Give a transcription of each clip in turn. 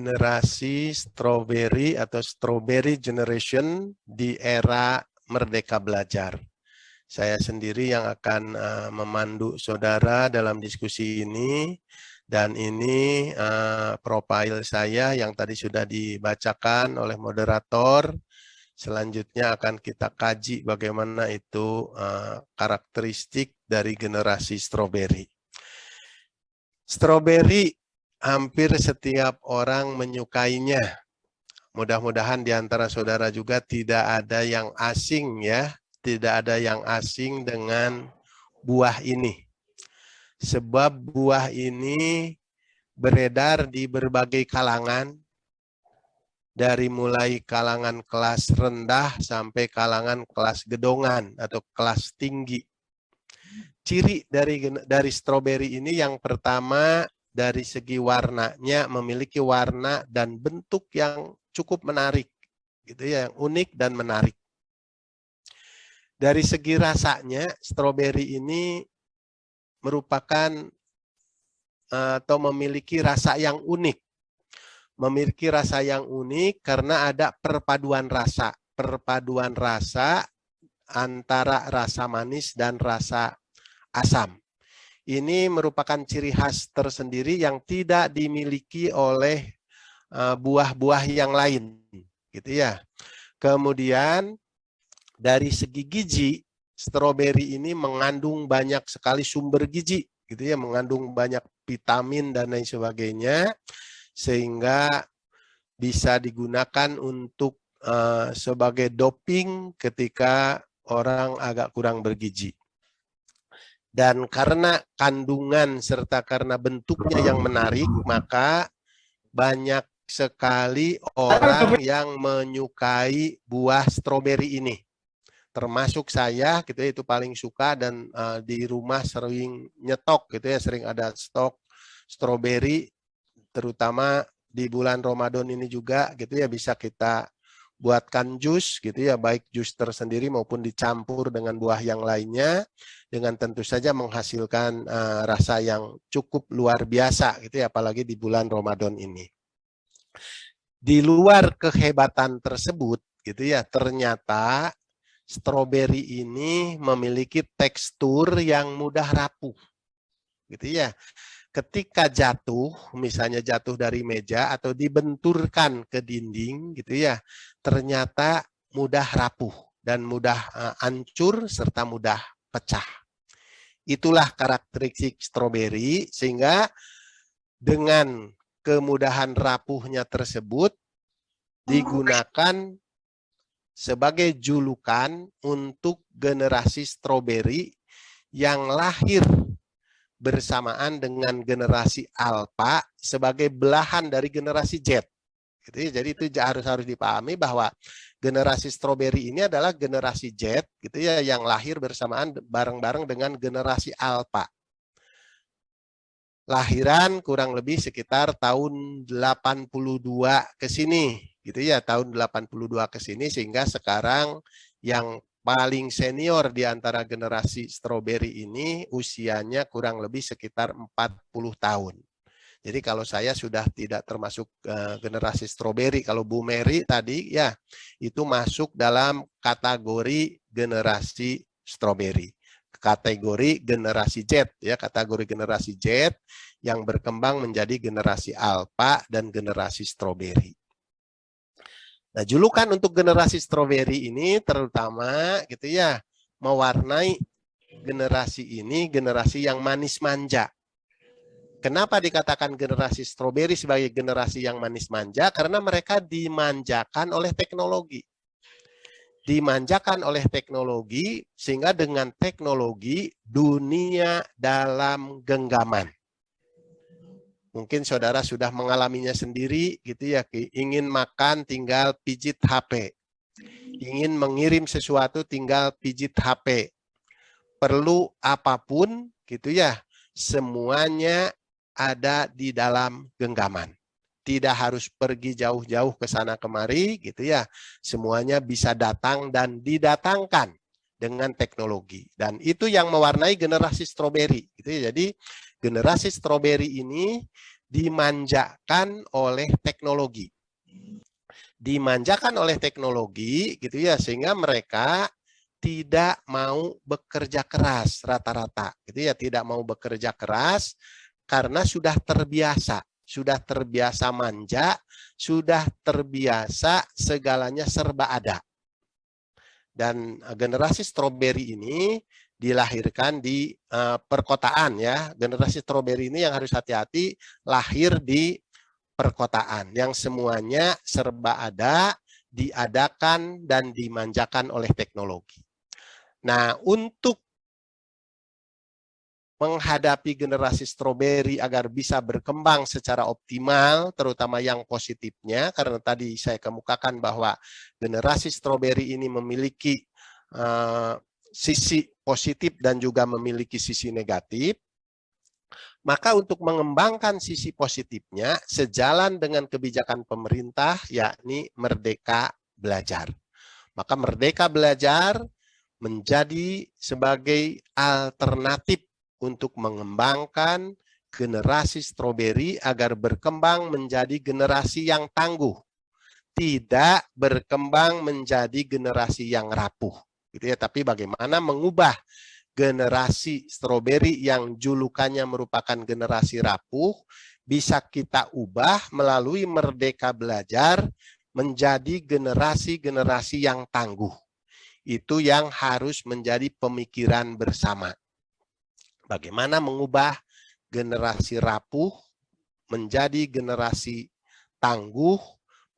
generasi strawberry atau strawberry generation di era Merdeka Belajar. Saya sendiri yang akan memandu saudara dalam diskusi ini, dan ini profil saya yang tadi sudah dibacakan oleh moderator. Selanjutnya akan kita kaji bagaimana itu karakteristik dari generasi strawberry. Strawberry hampir setiap orang menyukainya. Mudah-mudahan di antara saudara juga tidak ada yang asing ya, tidak ada yang asing dengan buah ini. Sebab buah ini beredar di berbagai kalangan, dari mulai kalangan kelas rendah sampai kalangan kelas gedongan atau kelas tinggi. Ciri dari stroberi ini yang pertama, dari segi warnanya memiliki warna dan bentuk yang cukup menarik, gitu ya, yang unik dan menarik. Dari segi rasanya, stroberi ini merupakan atau memiliki rasa yang unik. Memiliki rasa yang unik karena ada perpaduan rasa. Perpaduan rasa antara rasa manis dan rasa asam. Ini merupakan ciri khas tersendiri yang tidak dimiliki oleh buah-buah yang lain, gitu ya. Kemudian dari segi gizi, stroberi ini mengandung banyak sekali sumber gizi, gitu ya, mengandung banyak vitamin dan lain sebagainya, sehingga bisa digunakan untuk sebagai doping ketika orang agak kurang bergizi. Dan karena kandungan serta karena bentuknya yang menarik, maka banyak sekali orang yang menyukai buah stroberi ini. Termasuk saya, gitu ya, itu paling suka, dan di rumah sering nyetok, gitu ya, sering ada stok stroberi, terutama di bulan Ramadan ini juga, gitu ya, bisa kita buatkan jus, gitu ya, baik jus tersendiri maupun dicampur dengan buah yang lainnya, dengan tentu saja menghasilkan rasa yang cukup luar biasa, gitu ya, apalagi di bulan Ramadan ini. Di luar kehebatan tersebut, gitu ya, ternyata stroberi ini memiliki tekstur yang mudah rapuh, gitu ya. Ketika jatuh, misalnya jatuh dari meja atau dibenturkan ke dinding, gitu ya, ternyata mudah rapuh dan mudah hancur serta mudah pecah. Itulah karakteristik stroberi, sehingga dengan kemudahan rapuhnya tersebut digunakan sebagai julukan untuk generasi stroberi yang lahir bersamaan dengan generasi alpha sebagai belahan dari generasi Z. Gitu, jadi itu harus dipahami bahwa generasi stroberi ini adalah generasi Z, gitu ya, yang lahir bersamaan bareng-bareng dengan generasi alpha. Lahiran kurang lebih sekitar tahun 82 ke sini, gitu ya, tahun 82 ke sini, sehingga sekarang yang paling senior di antara generasi stroberi ini usianya kurang lebih sekitar 40 tahun. Jadi kalau saya sudah tidak termasuk generasi stroberi, kalau Bu Mary tadi ya itu masuk dalam kategori generasi stroberi. Kategori generasi Z ya, kategori generasi Z yang berkembang menjadi generasi alpha dan generasi stroberi. Nah, julukan untuk generasi stroberi ini terutama, gitu ya, mewarnai generasi ini generasi yang manis manja. Kenapa dikatakan generasi stroberi sebagai generasi yang manis manja? Karena mereka dimanjakan oleh teknologi. Dimanjakan oleh teknologi, sehingga dengan teknologi dunia dalam genggaman. Mungkin saudara sudah mengalaminya sendiri, gitu ya, ingin makan tinggal pijit HP. Ingin mengirim sesuatu tinggal pijit HP. Perlu apapun, gitu ya, semuanya ada di dalam genggaman. Tidak harus pergi jauh-jauh ke sana kemari, gitu ya. Semuanya bisa datang dan didatangkan dengan teknologi. Dan itu yang mewarnai generasi stroberi, gitu ya. Jadi generasi stroberi ini dimanjakan oleh teknologi. Dimanjakan oleh teknologi gitu ya, sehingga mereka tidak mau bekerja keras rata-rata gitu ya, tidak mau bekerja keras karena sudah terbiasa manja, sudah terbiasa segalanya serba ada. Dan generasi stroberi ini dilahirkan di perkotaan ya. Generasi stroberi ini yang harus hati-hati lahir di perkotaan yang semuanya serba ada, diadakan dan dimanjakan oleh teknologi. Nah, untuk menghadapi generasi stroberi agar bisa berkembang secara optimal, terutama yang positifnya, karena tadi saya kemukakan bahwa generasi stroberi ini memiliki sisi positif dan juga memiliki sisi negatif. Maka untuk mengembangkan sisi positifnya, sejalan dengan kebijakan pemerintah, yakni Merdeka Belajar. Maka Merdeka Belajar menjadi sebagai alternatif untuk mengembangkan generasi stroberi agar berkembang menjadi generasi yang tangguh, tidak berkembang menjadi generasi yang rapuh, gitu ya. Tapi bagaimana mengubah generasi stroberi yang julukannya merupakan generasi rapuh bisa kita ubah melalui Merdeka Belajar menjadi generasi-generasi yang tangguh. Itu yang harus menjadi pemikiran bersama. Bagaimana mengubah generasi rapuh menjadi generasi tangguh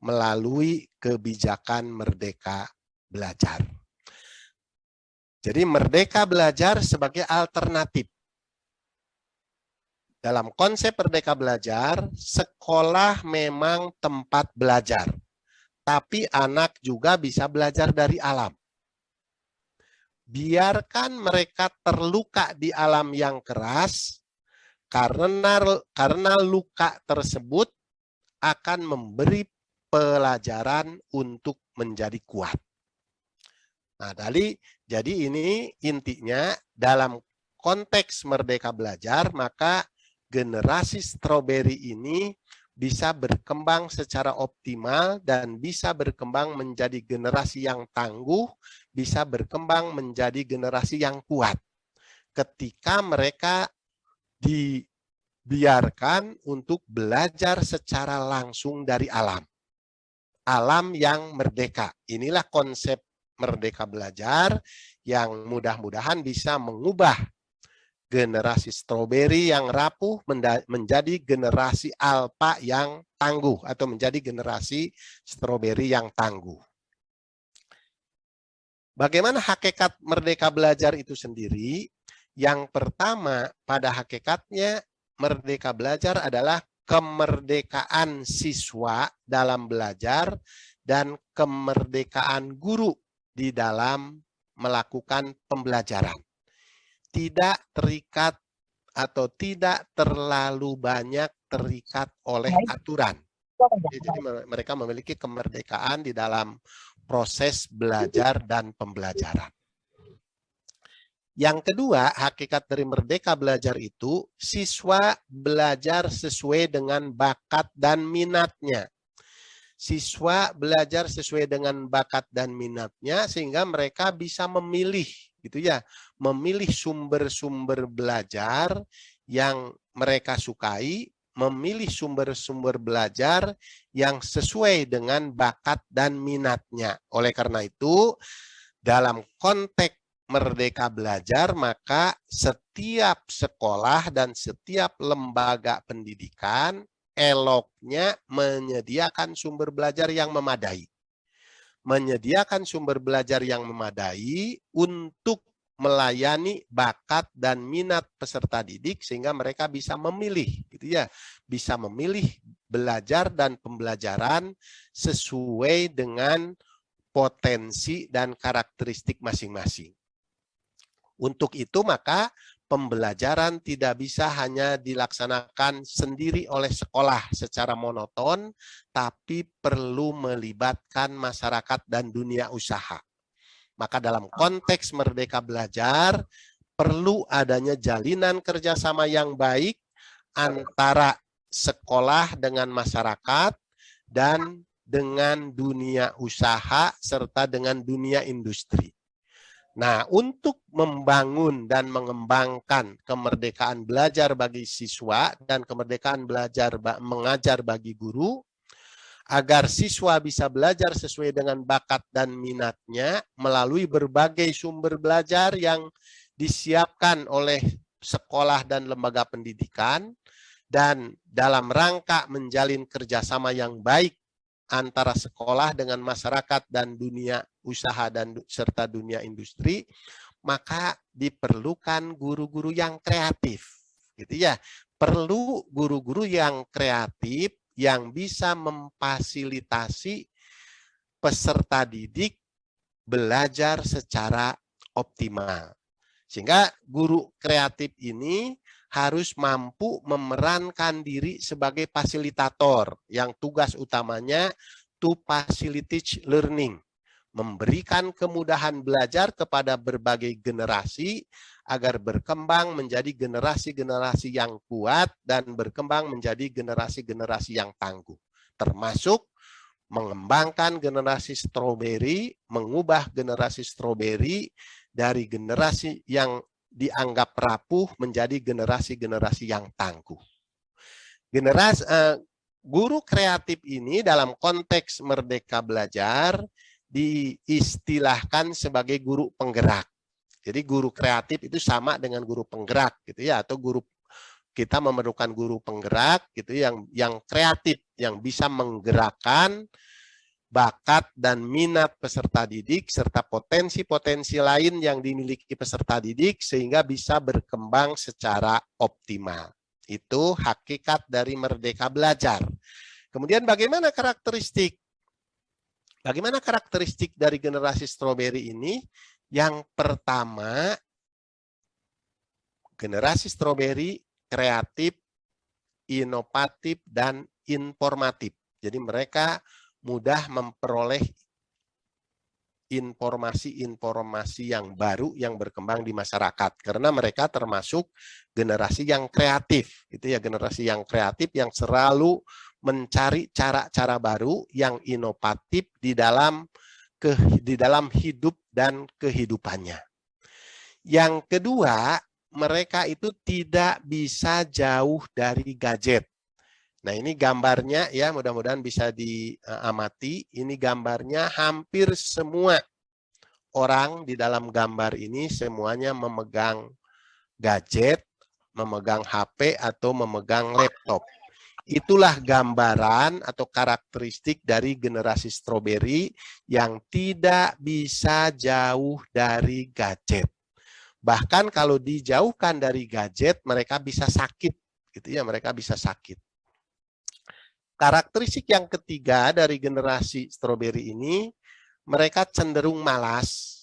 melalui kebijakan Merdeka Belajar. Jadi Merdeka Belajar sebagai alternatif. Dalam konsep Merdeka Belajar, sekolah memang tempat belajar. Tapi anak juga bisa belajar dari alam. Biarkan mereka terluka di alam yang keras, karena luka tersebut akan memberi pelajaran untuk menjadi kuat. Nah, jadi ini intinya dalam konteks Merdeka Belajar, maka generasi stroberi ini bisa berkembang secara optimal dan bisa berkembang menjadi generasi yang tangguh, bisa berkembang menjadi generasi yang kuat. Ketika mereka dibiarkan untuk belajar secara langsung dari alam. Alam yang merdeka. Inilah konsep Merdeka Belajar yang mudah-mudahan bisa mengubah generasi stroberi yang rapuh menjadi generasi alpa yang tangguh atau menjadi generasi stroberi yang tangguh. Bagaimana hakikat Merdeka Belajar itu sendiri? Yang pertama, pada hakikatnya Merdeka Belajar adalah kemerdekaan siswa dalam belajar dan kemerdekaan guru di dalam melakukan pembelajaran. Tidak terikat atau tidak terlalu banyak terikat oleh aturan. Jadi mereka memiliki kemerdekaan di dalam proses belajar dan pembelajaran. Yang kedua, hakikat dari Merdeka Belajar itu, siswa belajar sesuai dengan bakat dan minatnya. Siswa belajar sesuai dengan bakat dan minatnya sehingga mereka bisa memilih gitu ya, memilih sumber-sumber belajar yang mereka sukai, memilih sumber-sumber belajar yang sesuai dengan bakat dan minatnya. Oleh karena itu, dalam konteks Merdeka Belajar, maka setiap sekolah dan setiap lembaga pendidikan eloknya menyediakan sumber belajar yang memadai. Menyediakan sumber belajar yang memadai untuk melayani bakat dan minat peserta didik sehingga mereka bisa memilih gitu ya, bisa memilih belajar dan pembelajaran sesuai dengan potensi dan karakteristik masing-masing. Untuk itu maka pembelajaran tidak bisa hanya dilaksanakan sendiri oleh sekolah secara monoton, tapi perlu melibatkan masyarakat dan dunia usaha. Maka dalam konteks Merdeka Belajar, perlu adanya jalinan kerjasama yang baik antara sekolah dengan masyarakat dan dengan dunia usaha serta dengan dunia industri. Nah, untuk membangun dan mengembangkan kemerdekaan belajar bagi siswa dan kemerdekaan belajar mengajar bagi guru, agar siswa bisa belajar sesuai dengan bakat dan minatnya melalui berbagai sumber belajar yang disiapkan oleh sekolah dan lembaga pendidikan, dan dalam rangka menjalin kerjasama yang baik antara sekolah dengan masyarakat dan dunia usaha dan serta dunia industri, maka diperlukan guru-guru yang kreatif, gitu ya. Perlu guru-guru yang kreatif yang bisa memfasilitasi peserta didik belajar secara optimal. Sehingga guru kreatif ini harus mampu memerankan diri sebagai fasilitator yang tugas utamanya to facilitate learning, memberikan kemudahan belajar kepada berbagai generasi agar berkembang menjadi generasi-generasi yang kuat dan berkembang menjadi generasi-generasi yang tangguh, termasuk mengembangkan generasi stroberi, mengubah generasi stroberi dari generasi yang dianggap rapuh menjadi generasi-generasi yang tangguh. Guru kreatif ini dalam konteks Merdeka Belajar diistilahkan sebagai guru penggerak. Jadi guru kreatif itu sama dengan guru penggerak, gitu ya, atau guru, kita memerlukan guru penggerak gitu yang kreatif, yang bisa menggerakkan bakat dan minat peserta didik serta potensi-potensi lain yang dimiliki peserta didik sehingga bisa berkembang secara optimal. Itu hakikat dari Merdeka Belajar. Kemudian bagaimana karakteristik? Bagaimana karakteristik dari generasi stroberi ini? Yang pertama, generasi stroberi kreatif, inovatif, dan informatif. Jadi mereka mudah memperoleh informasi-informasi yang baru yang berkembang di masyarakat karena mereka termasuk generasi yang kreatif, gitu ya, generasi yang kreatif yang selalu mencari cara-cara baru yang inovatif di dalam hidup dan kehidupannya. Yang kedua, mereka itu tidak bisa jauh dari gadget. Nah, ini gambarnya ya, mudah-mudahan bisa diamati. Ini gambarnya, hampir semua orang di dalam gambar ini semuanya memegang gadget, memegang HP atau memegang laptop. Itulah gambaran atau karakteristik dari generasi stroberi yang tidak bisa jauh dari gadget. Bahkan kalau dijauhkan dari gadget, mereka bisa sakit, gitu ya, mereka bisa sakit. Karakteristik yang ketiga dari generasi stroberi ini, mereka cenderung malas,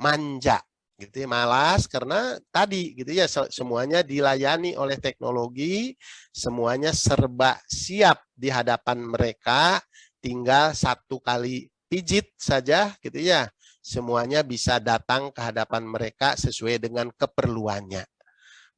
manja, gitu ya, malas karena tadi, gitu ya, semuanya dilayani oleh teknologi, semuanya serba siap di hadapan mereka, tinggal satu kali pijit saja, gitu ya, semuanya bisa datang ke hadapan mereka sesuai dengan keperluannya.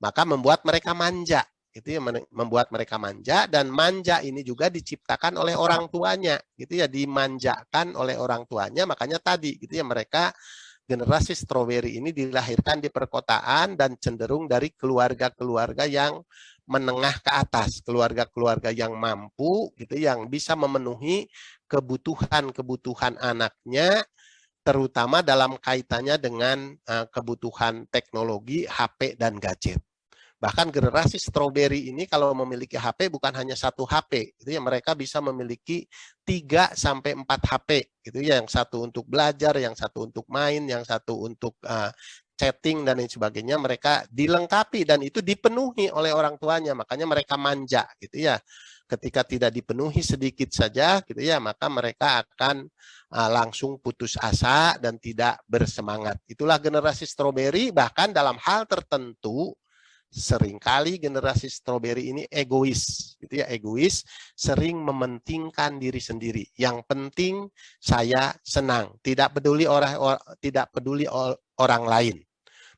Maka membuat mereka manja. Itu yang membuat mereka manja, dan manja ini juga diciptakan oleh orang tuanya, gitu ya, dimanjakan oleh orang tuanya. Makanya tadi, gitu ya, mereka generasi stroberi ini dilahirkan di perkotaan dan cenderung dari keluarga-keluarga yang menengah ke atas, keluarga-keluarga yang mampu, gitu, yang bisa memenuhi kebutuhan-kebutuhan anaknya, terutama dalam kaitannya dengan kebutuhan teknologi, HP dan gadget. Bahkan generasi stroberi ini kalau memiliki HP bukan hanya satu HP, itu ya, mereka bisa memiliki 3 sampai 4 HP, gitu ya, yang satu untuk belajar, yang satu untuk main, yang satu untuk chatting dan lain sebagainya. Mereka dilengkapi dan itu dipenuhi oleh orang tuanya, makanya mereka manja, gitu ya. Ketika tidak dipenuhi sedikit saja, gitu ya, maka mereka akan langsung putus asa dan tidak bersemangat. Itulah generasi stroberi. Bahkan dalam hal tertentu seringkali generasi stroberi ini egois, gitu ya, egois, sering mementingkan diri sendiri. Yang penting saya senang, tidak peduli orang lain.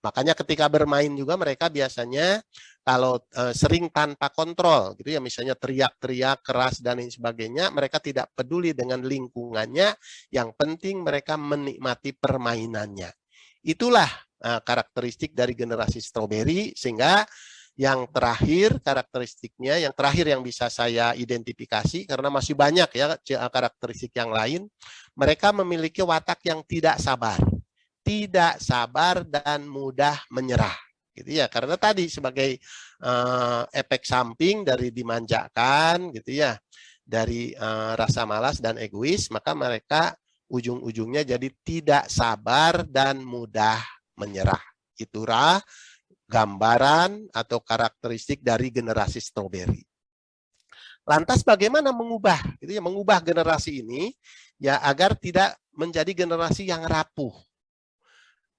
Makanya ketika bermain juga mereka biasanya kalau sering tanpa kontrol gitu ya, misalnya teriak-teriak keras dan lain sebagainya, mereka tidak peduli dengan lingkungannya, yang penting mereka menikmati permainannya. Itulah karakteristik dari generasi stroberi, sehingga yang terakhir karakteristiknya, yang terakhir yang bisa saya identifikasi, karena masih banyak ya karakteristik yang lain, mereka memiliki watak yang tidak sabar dan mudah menyerah. Gitu ya, karena tadi sebagai efek samping dari dimanjakan, gitu ya, dari rasa malas dan egois, maka mereka ujung-ujungnya jadi tidak sabar dan mudah menyerah. Itulah gambaran atau karakteristik dari generasi stroberi. Lantas bagaimana mengubah, gitu ya, mengubah generasi ini ya agar tidak menjadi generasi yang rapuh.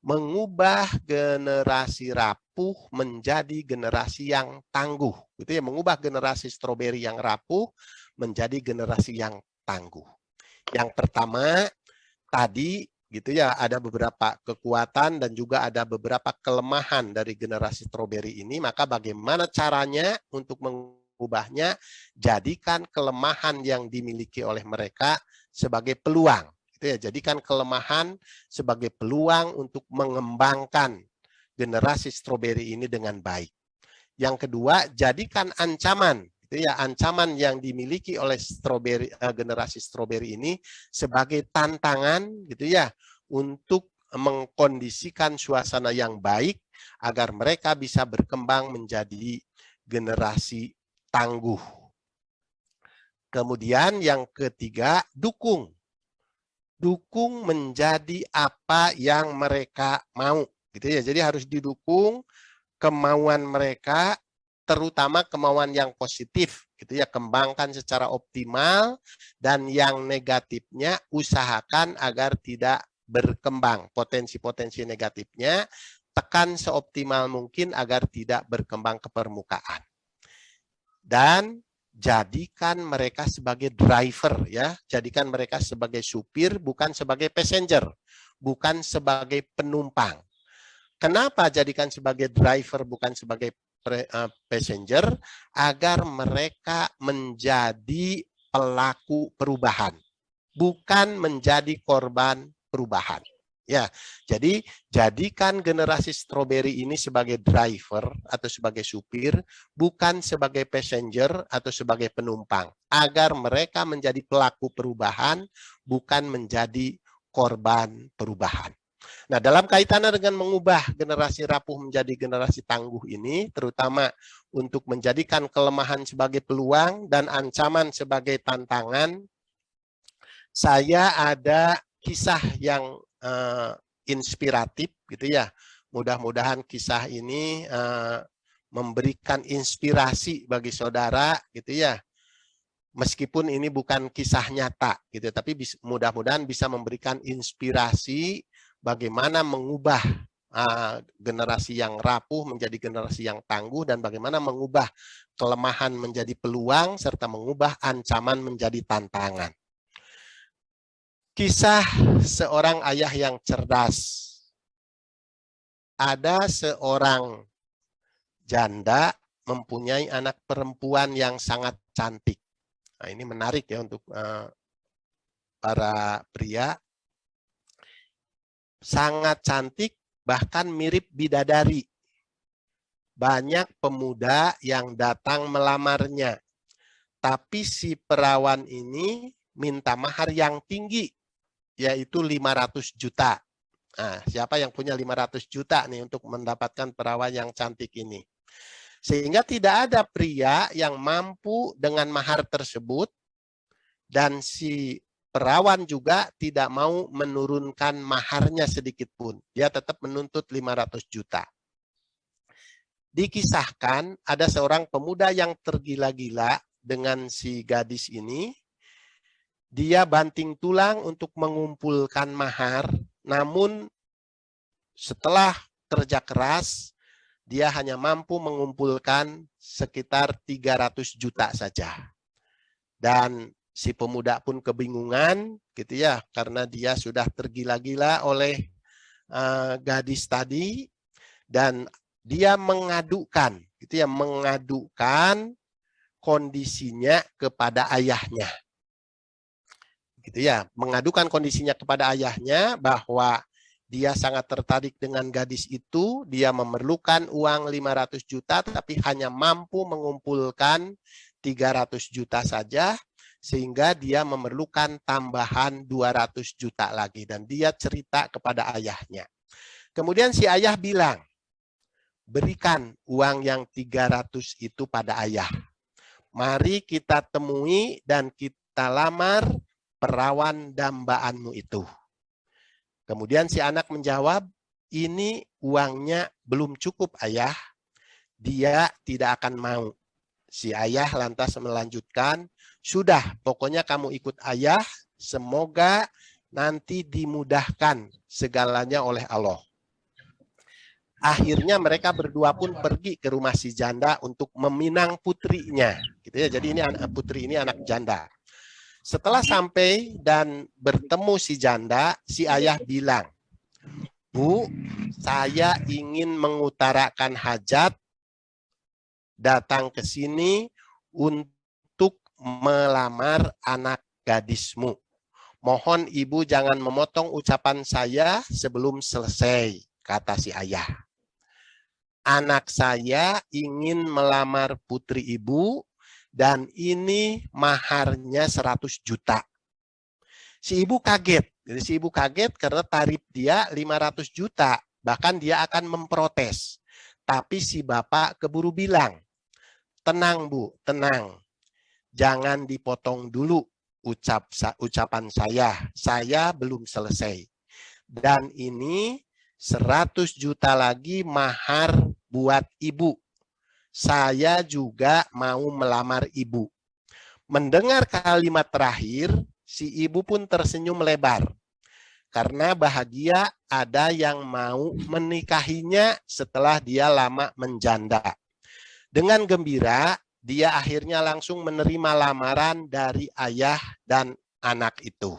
Mengubah generasi rapuh menjadi generasi yang tangguh, gitu ya, mengubah generasi stroberi yang rapuh menjadi generasi yang tangguh. Yang pertama tadi gitu ya, ada beberapa kekuatan dan juga ada beberapa kelemahan dari generasi stroberi ini. Maka bagaimana caranya untuk mengubahnya? Jadikan kelemahan yang dimiliki oleh mereka sebagai peluang. Gitu ya, jadikan kelemahan sebagai peluang untuk mengembangkan generasi stroberi ini dengan baik. Yang kedua, jadikan ancaman, gitu ya, ancaman yang dimiliki oleh generasi stroberi ini sebagai tantangan, gitu ya, untuk mengkondisikan suasana yang baik agar mereka bisa berkembang menjadi generasi tangguh. Kemudian yang ketiga, dukung menjadi apa yang mereka mau, gitu ya. Jadi harus didukung kemauan mereka, terutama kemauan yang positif, gitu ya, kembangkan secara optimal, dan yang negatifnya usahakan agar tidak berkembang. Potensi-potensi negatifnya tekan seoptimal mungkin agar tidak berkembang ke permukaan. Dan jadikan mereka sebagai driver ya, jadikan mereka sebagai supir bukan sebagai passenger, bukan sebagai penumpang. Kenapa jadikan sebagai driver bukan sebagai passenger? Agar mereka menjadi pelaku perubahan, bukan menjadi korban perubahan. Ya, jadi jadikan generasi stroberi ini sebagai driver atau sebagai supir, bukan sebagai passenger atau sebagai penumpang, agar mereka menjadi pelaku perubahan, bukan menjadi korban perubahan. Nah, dalam kaitannya dengan mengubah generasi rapuh menjadi generasi tangguh ini, terutama untuk menjadikan kelemahan sebagai peluang dan ancaman sebagai tantangan, saya ada kisah yang inspiratif, gitu ya. Mudah-mudahan kisah ini memberikan inspirasi bagi saudara, gitu ya. Meskipun ini bukan kisah nyata, gitu, tapi mudah-mudahan bisa memberikan inspirasi bagaimana mengubah generasi yang rapuh menjadi generasi yang tangguh, dan bagaimana mengubah kelemahan menjadi peluang, serta mengubah ancaman menjadi tantangan. Kisah seorang ayah yang cerdas. Ada seorang janda mempunyai anak perempuan yang sangat cantik. Nah, ini menarik ya untuk para pria. Sangat cantik, bahkan mirip bidadari. Banyak pemuda yang datang melamarnya. Tapi si perawan ini minta mahar yang tinggi, yaitu 500 juta. Nah, siapa yang punya 500 juta nih untuk mendapatkan perawan yang cantik ini? Sehingga tidak ada pria yang mampu dengan mahar tersebut, dan si perawan juga tidak mau menurunkan maharnya sedikit pun. Dia tetap menuntut 500 juta. Dikisahkan ada seorang pemuda yang tergila-gila dengan si gadis ini. Dia banting tulang untuk mengumpulkan mahar, namun setelah kerja keras, dia hanya mampu mengumpulkan sekitar 300 juta saja. Dan si pemuda pun kebingungan, gitu ya, karena dia sudah tergila-gila oleh gadis tadi, dan dia mengadukan, gitu ya, mengadukan kondisinya kepada ayahnya. Gitu ya, mengadukan kondisinya kepada ayahnya bahwa dia sangat tertarik dengan gadis itu, dia memerlukan uang 500 juta tapi hanya mampu mengumpulkan 300 juta saja, sehingga dia memerlukan tambahan 200 juta lagi, dan dia cerita kepada ayahnya. Kemudian si ayah bilang, berikan uang yang 300 itu pada ayah. Mari kita temui dan kita lamar perawan dambaanmu itu. Kemudian si anak menjawab, ini uangnya belum cukup ayah, dia tidak akan mau. Si ayah lantas melanjutkan, sudah pokoknya kamu ikut ayah, semoga nanti dimudahkan segalanya oleh Allah. Akhirnya mereka berdua pun pergi ke rumah si janda untuk meminang putrinya. Gitu ya. Jadi ini putri ini anak janda. Setelah sampai dan bertemu si janda, si ayah bilang, Bu, saya ingin mengutarakan hajat, datang ke sini untuk melamar anak gadismu. Mohon ibu jangan memotong ucapan saya sebelum selesai, kata si ayah. Anak saya ingin melamar putri ibu, dan ini maharnya 100 juta. Si ibu kaget. Jadi si ibu kaget karena tarif dia 500 juta. Bahkan dia akan memprotes. Tapi si bapak keburu bilang, tenang Bu, tenang. Jangan dipotong dulu ucapan saya belum selesai. Dan ini 100 juta lagi mahar buat ibu. Saya juga mau melamar ibu. Mendengar kalimat terakhir, si ibu pun tersenyum lebar. Karena bahagia ada yang mau menikahinya setelah dia lama menjanda. Dengan gembira, dia akhirnya langsung menerima lamaran dari ayah dan anak itu.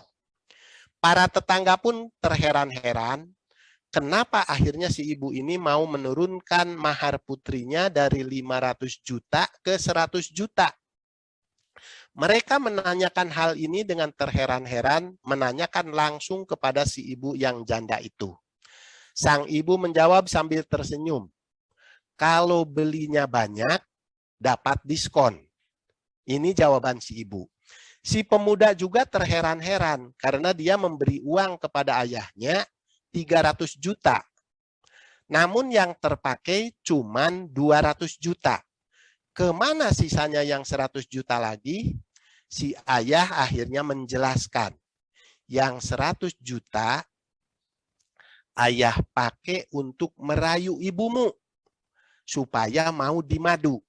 Para tetangga pun terheran-heran, kenapa akhirnya si ibu ini mau menurunkan mahar putrinya dari 500 juta ke 100 juta. Mereka menanyakan hal ini dengan terheran-heran, menanyakan langsung kepada si ibu yang janda itu. Sang ibu menjawab sambil tersenyum, kalau belinya banyak, dapat diskon. Ini jawaban si ibu. Si pemuda juga terheran-heran karena dia memberi uang kepada ayahnya 300 juta. Namun yang terpakai cuma 200 juta. Kemana sisanya yang 100 juta lagi? Si ayah akhirnya menjelaskan. Yang 100 juta ayah pakai untuk merayu ibumu supaya mau dimadu.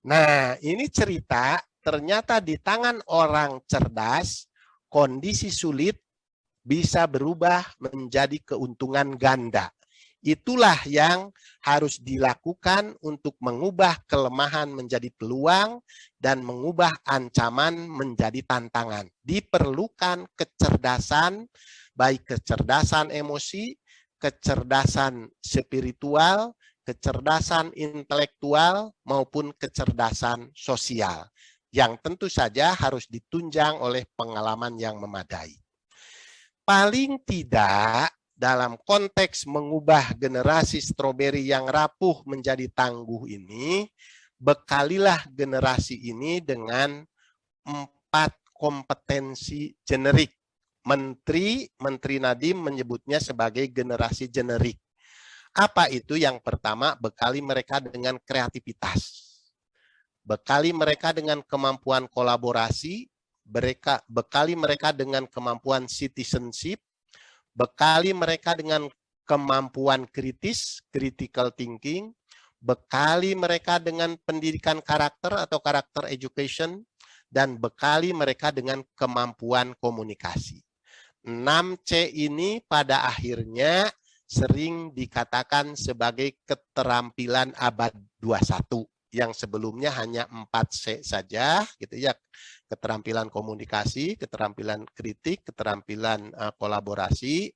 Nah, ini cerita ternyata di tangan orang cerdas, kondisi sulit bisa berubah menjadi keuntungan ganda. Itulah yang harus dilakukan untuk mengubah kelemahan menjadi peluang dan mengubah ancaman menjadi tantangan. Diperlukan kecerdasan, baik kecerdasan emosi, kecerdasan spiritual, kecerdasan intelektual, maupun kecerdasan sosial. Yang tentu saja harus ditunjang oleh pengalaman yang memadai. Paling tidak dalam konteks mengubah generasi stroberi yang rapuh menjadi tangguh ini, bekalilah generasi ini dengan 4 kompetensi generik. Menteri Nadiem menyebutnya sebagai generasi generik. Apa itu? Yang pertama, bekali mereka dengan kreativitas. Bekali mereka dengan kemampuan kolaborasi, bekali mereka dengan kemampuan citizenship, bekali mereka dengan kemampuan kritis, critical thinking, bekali mereka dengan pendidikan karakter atau karakter education, dan bekali mereka dengan kemampuan komunikasi. 6C ini pada akhirnya sering dikatakan sebagai keterampilan abad 21. Yang sebelumnya hanya 4C saja, gitu ya. Keterampilan komunikasi, keterampilan kritik, keterampilan kolaborasi,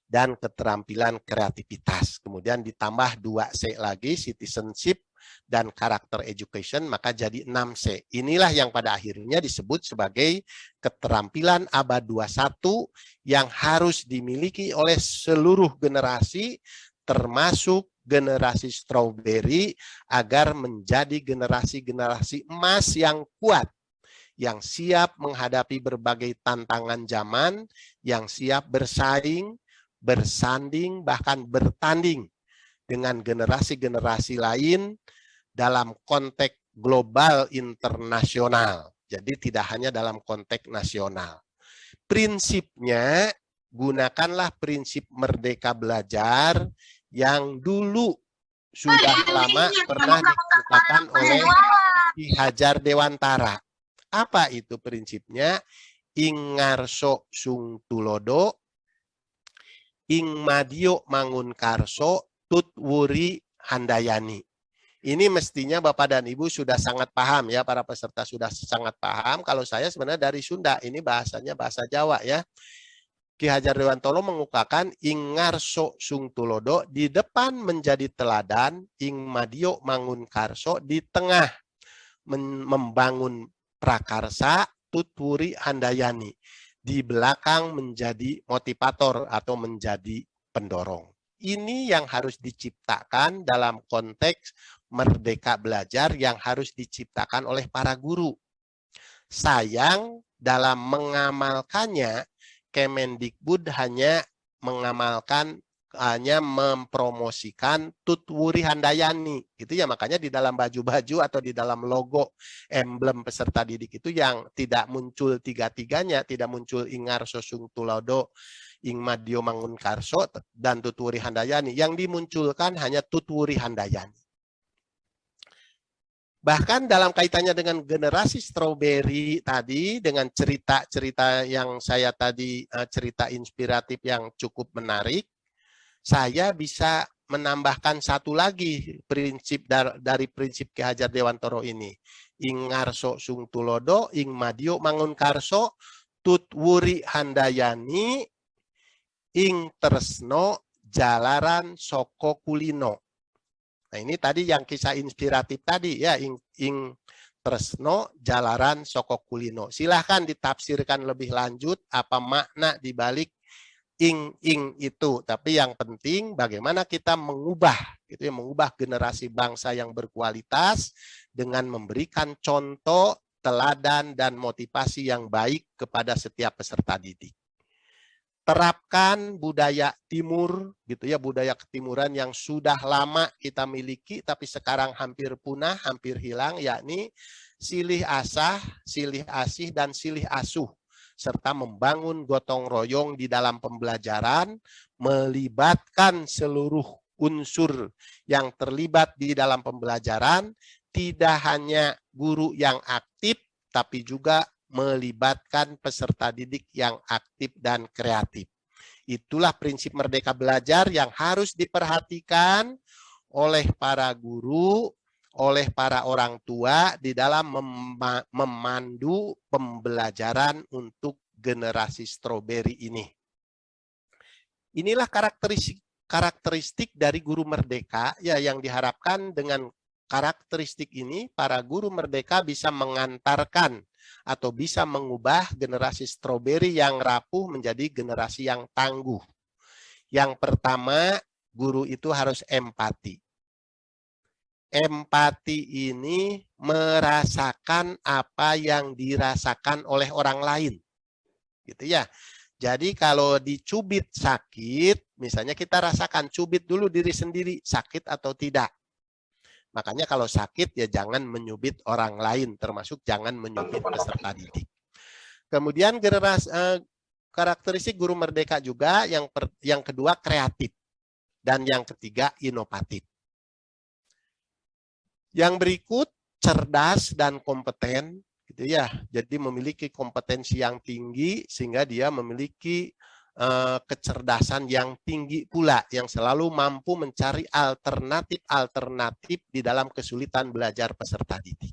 dan keterampilan kreativitas. Kemudian ditambah 2C lagi, citizenship dan karakter education, maka jadi 6C. Inilah yang pada akhirnya disebut sebagai keterampilan abad 21 yang harus dimiliki oleh seluruh generasi, termasuk generasi strawberry, agar menjadi generasi-generasi emas yang kuat, yang siap menghadapi berbagai tantangan zaman, yang siap bersaing, bersanding, bahkan bertanding dengan generasi-generasi lain dalam konteks global internasional. Jadi tidak hanya dalam konteks nasional. Prinsipnya, gunakanlah prinsip merdeka belajar yang dulu sudah lama pernah dikemukakan oleh Ki Hajar Dewantara. Apa itu prinsipnya? Ing ngarso sung tulodo, ing madio mangun karso, tut wuri handayani. Ini mestinya Bapak dan Ibu sudah sangat paham ya, para peserta sudah sangat paham. Kalau saya sebenarnya dari Sunda, ini bahasanya bahasa Jawa ya. Ki Hajar Dewantara mengukakan ing ngarso sung tulodo, di depan menjadi teladan, ing madio mangun karso, di tengah membangun prakarsa, tuturi handayani, di belakang menjadi motivator atau menjadi pendorong. Ini yang harus diciptakan dalam konteks merdeka belajar yang harus diciptakan oleh para guru. Sayang dalam mengamalkannya, Kemendikbud hanya mempromosikan tutwuri handayani gitu ya, makanya di dalam baju-baju atau di dalam logo emblem peserta didik itu yang tidak muncul tiga-tiganya, tidak muncul ingar sosung tulodo, ing madio mangun karso dan tutwuri handayani, yang dimunculkan hanya tutwuri handayani. Bahkan dalam kaitannya dengan generasi strawberry tadi, dengan cerita-cerita yang saya tadi, cerita inspiratif yang cukup menarik, saya bisa menambahkan satu lagi prinsip dari prinsip Ki Hajar Dewantara ini. Ing ngarso sung tulodo, ing madio mangun karso, tut wuri handayani, ing tresno jalaran soko kulino. Nah ini tadi yang kisah inspiratif tadi ya, ing tresno jalaran soko kulino. Silahkan ditafsirkan lebih lanjut apa makna dibalik ing itu, tapi yang penting bagaimana kita mengubah gitu ya, mengubah generasi bangsa yang berkualitas dengan memberikan contoh, teladan dan motivasi yang baik kepada setiap peserta didik. Terapkan budaya timur gitu ya, budaya ketimuran yang sudah lama kita miliki tapi sekarang hampir punah, hampir hilang, yakni silih asah, silih asih dan silih asuh, serta membangun gotong royong di dalam pembelajaran, melibatkan seluruh unsur yang terlibat di dalam pembelajaran, tidak hanya guru yang aktif tapi juga melibatkan peserta didik yang aktif dan kreatif. Itulah prinsip merdeka belajar yang harus diperhatikan oleh para guru, oleh para orang tua di dalam memandu pembelajaran untuk generasi strawberry ini. Inilah karakteristik dari guru merdeka ya, yang diharapkan dengan karakteristik ini para guru merdeka bisa mengantarkan atau bisa mengubah generasi strawberry yang rapuh menjadi generasi yang tangguh. Yang pertama, guru itu harus empati. Empati ini merasakan apa yang dirasakan oleh orang lain. Gitu ya. Jadi kalau dicubit sakit, misalnya kita rasakan, cubit dulu diri sendiri, sakit atau tidak. Makanya kalau sakit ya jangan menyubit orang lain, termasuk jangan menyubit peserta didik. Kemudian karakteristik guru merdeka juga yang kedua kreatif dan yang ketiga inovatif. Yang berikut cerdas dan kompeten gitu ya. Jadi memiliki kompetensi yang tinggi sehingga dia memiliki kecerdasan yang tinggi pula, yang selalu mampu mencari alternatif di dalam kesulitan belajar peserta didik.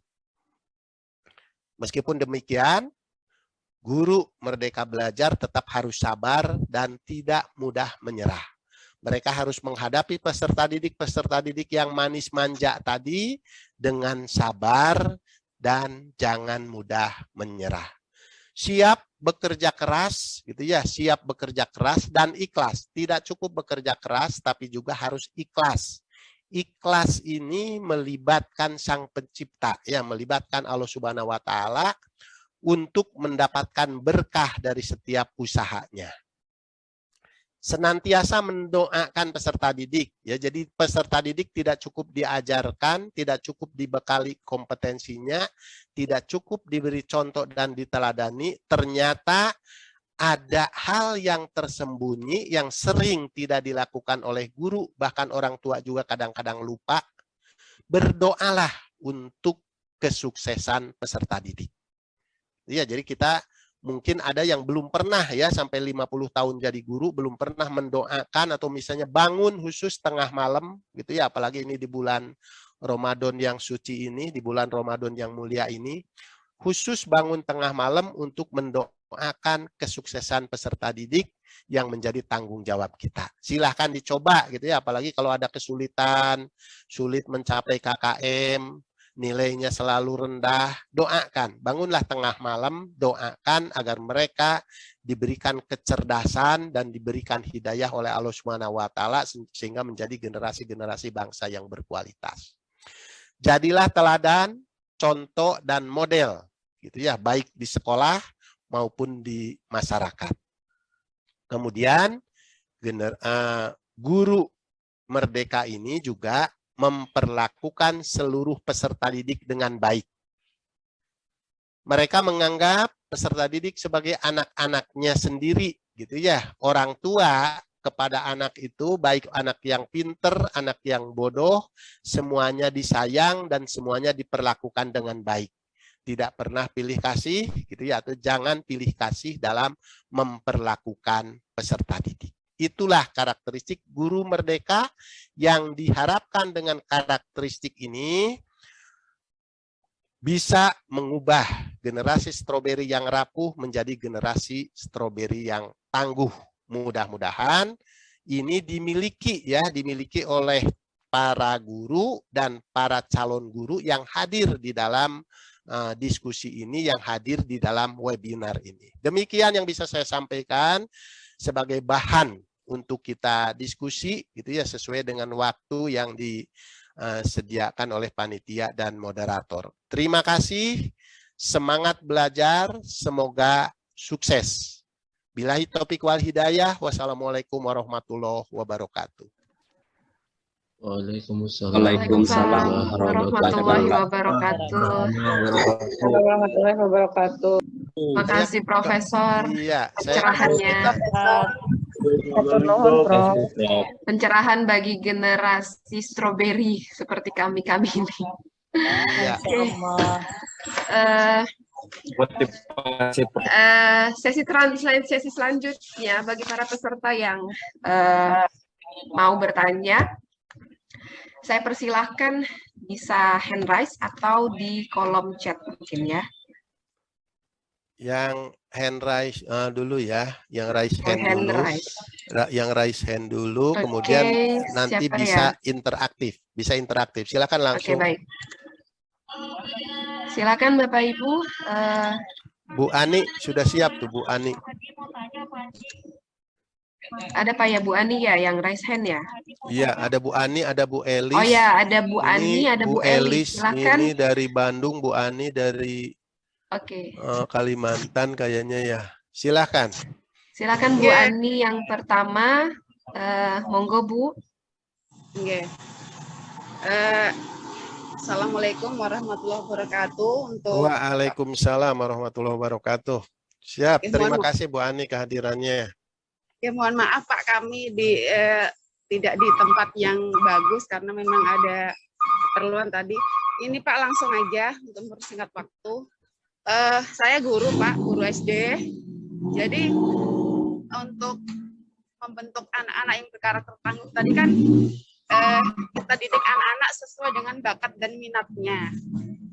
Meskipun demikian, Guru Merdeka Belajar tetap harus sabar dan tidak mudah menyerah. Mereka harus menghadapi peserta didik yang manis manja tadi dengan sabar dan jangan mudah menyerah. Siap bekerja keras, gitu ya, siap bekerja keras dan ikhlas. Tidak cukup bekerja keras, tapi juga harus ikhlas. Ikhlas ini melibatkan Sang Pencipta, ya, melibatkan Allah Subhanahu wa Ta'ala untuk mendapatkan berkah dari setiap usahanya. Senantiasa mendoakan peserta didik, ya. Jadi peserta didik tidak cukup diajarkan, tidak cukup dibekali kompetensinya, tidak cukup diberi contoh dan diteladani. Ternyata ada hal yang tersembunyi yang sering tidak dilakukan oleh guru, bahkan orang tua juga kadang-kadang lupa. Berdoalah untuk kesuksesan peserta didik. Ya, jadi kita mungkin ada yang belum pernah, ya, sampai 50 tahun jadi guru belum pernah mendoakan atau misalnya bangun khusus tengah malam gitu ya, apalagi ini di bulan Ramadan yang suci ini, di bulan Ramadan yang mulia ini, khusus bangun tengah malam untuk mendoakan kesuksesan peserta didik yang menjadi tanggung jawab kita. Silahkan dicoba gitu ya, apalagi kalau ada kesulitan, sulit mencapai KKM, nilainya selalu rendah, doakan, bangunlah tengah malam, doakan agar mereka diberikan kecerdasan dan diberikan hidayah oleh Allah Subhanahu wa Ta'ala sehingga menjadi generasi-generasi bangsa yang berkualitas. Jadilah teladan, contoh dan model, gitu ya, baik di sekolah maupun di masyarakat. Kemudian guru Merdeka ini juga memperlakukan seluruh peserta didik dengan baik. Mereka menganggap peserta didik sebagai anak-anaknya sendiri, gitu ya. Orang tua kepada anak itu, baik anak yang pinter, anak yang bodoh, semuanya disayang dan semuanya diperlakukan dengan baik. Tidak pernah pilih kasih, gitu ya, atau jangan pilih kasih dalam memperlakukan peserta didik. Itulah karakteristik guru Merdeka yang diharapkan dengan karakteristik ini bisa mengubah generasi stroberi yang rapuh menjadi generasi stroberi yang tangguh. Mudah-mudahan ini dimiliki, ya, dimiliki oleh para guru dan para calon guru yang hadir di dalam diskusi ini, yang hadir di dalam webinar ini. Demikian yang bisa saya sampaikan sebagai bahan untuk kita diskusi, gitu ya, sesuai dengan waktu yang disediakan oleh panitia dan moderator. Terima kasih, semangat belajar, semoga sukses. Billahi taufiq wal hidayah, wassalamualaikum warahmatullahi wabarakatuh. Waalaikumsalam warahmatullahi wabarakatuh. Warahmatullahi wabarakatuh. Terima kasih Profesor pencerahannya. Pencerahan bagi generasi stroberi seperti kami ini. Sesi selanjutnya bagi para peserta yang mau bertanya, saya persilahkan bisa hand raise atau di kolom chat mungkin ya. Yang hand raise dulu ya, yang raise hand dulu, yang raise hand dulu, kemudian nanti bisa interaktif, Silakan langsung. Baik. Silakan Bapak Ibu. Bu Ani sudah siap tuh Bu Ani. Ada Pak ya Bu Ani ya yang raise hand ya? Iya, ada Bu Ani, ada Bu Elis. Oh ya, ada Bu Ani, ada Bu Elis. Silakan. Ini dari Bandung, Bu Ani dari Kalimantan kayaknya ya. Silakan. Silakan Bu Ani yang pertama. Monggo Bu. Oke. Assalamualaikum warahmatullahi wabarakatuh. Waalaikumsalam warahmatullahi wabarakatuh. Siap. Terima kasih Bu Ani kehadirannya. Ya, mohon maaf Pak, kami tidak di tempat yang bagus karena memang ada keperluan tadi. Ini Pak langsung aja untuk mempersingkat waktu. Saya guru Pak, guru SD. Jadi untuk membentuk anak-anak yang berkarakter tangguh tadi kan kita didik anak-anak sesuai dengan bakat dan minatnya.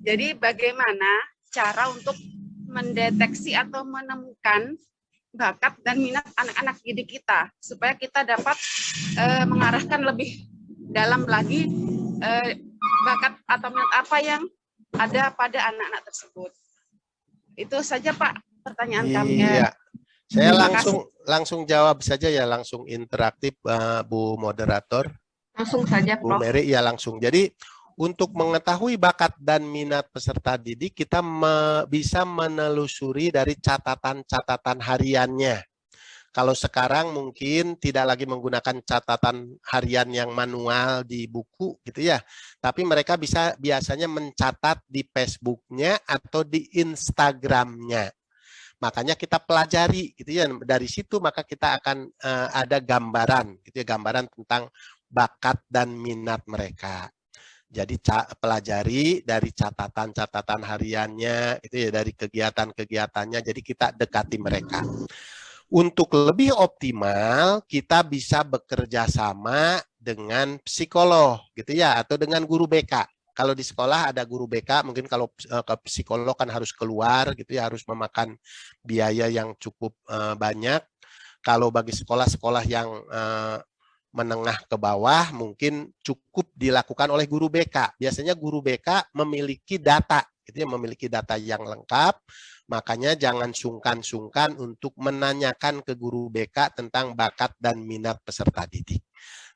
Jadi bagaimana cara untuk mendeteksi atau menemukan bakat dan minat anak-anak didik kita supaya kita dapat mengarahkan lebih dalam lagi bakat atau minat apa yang ada pada anak-anak tersebut. Itu saja Pak pertanyaan kami. Iya. Saya Terima langsung jawab saja ya, langsung interaktif Bu Moderator. Langsung saja Bu Prof. Mary, ya langsung. Jadi untuk mengetahui bakat dan minat peserta didik, kita bisa menelusuri dari catatan-catatan hariannya. Kalau sekarang mungkin tidak lagi menggunakan catatan harian yang manual di buku gitu ya, tapi mereka biasanya mencatat di Facebook-nya atau di Instagram-nya. Makanya kita pelajari gitu ya, dari situ maka kita akan ada gambaran gitu ya, gambaran tentang bakat dan minat mereka. Jadi pelajari dari catatan-catatan hariannya itu ya, dari kegiatan-kegiatannya, jadi kita dekati mereka. Untuk lebih optimal, kita bisa bekerja sama dengan psikolog gitu ya, atau dengan guru BK. Kalau di sekolah ada guru BK, mungkin kalau ke psikolog kan harus keluar gitu ya, harus memakan biaya yang cukup banyak. Kalau bagi sekolah-sekolah yang menengah ke bawah, mungkin cukup dilakukan oleh guru BK. Biasanya guru BK memiliki data, gitu ya, memiliki data yang lengkap. Makanya jangan sungkan-sungkan untuk menanyakan ke guru BK tentang bakat dan minat peserta didik.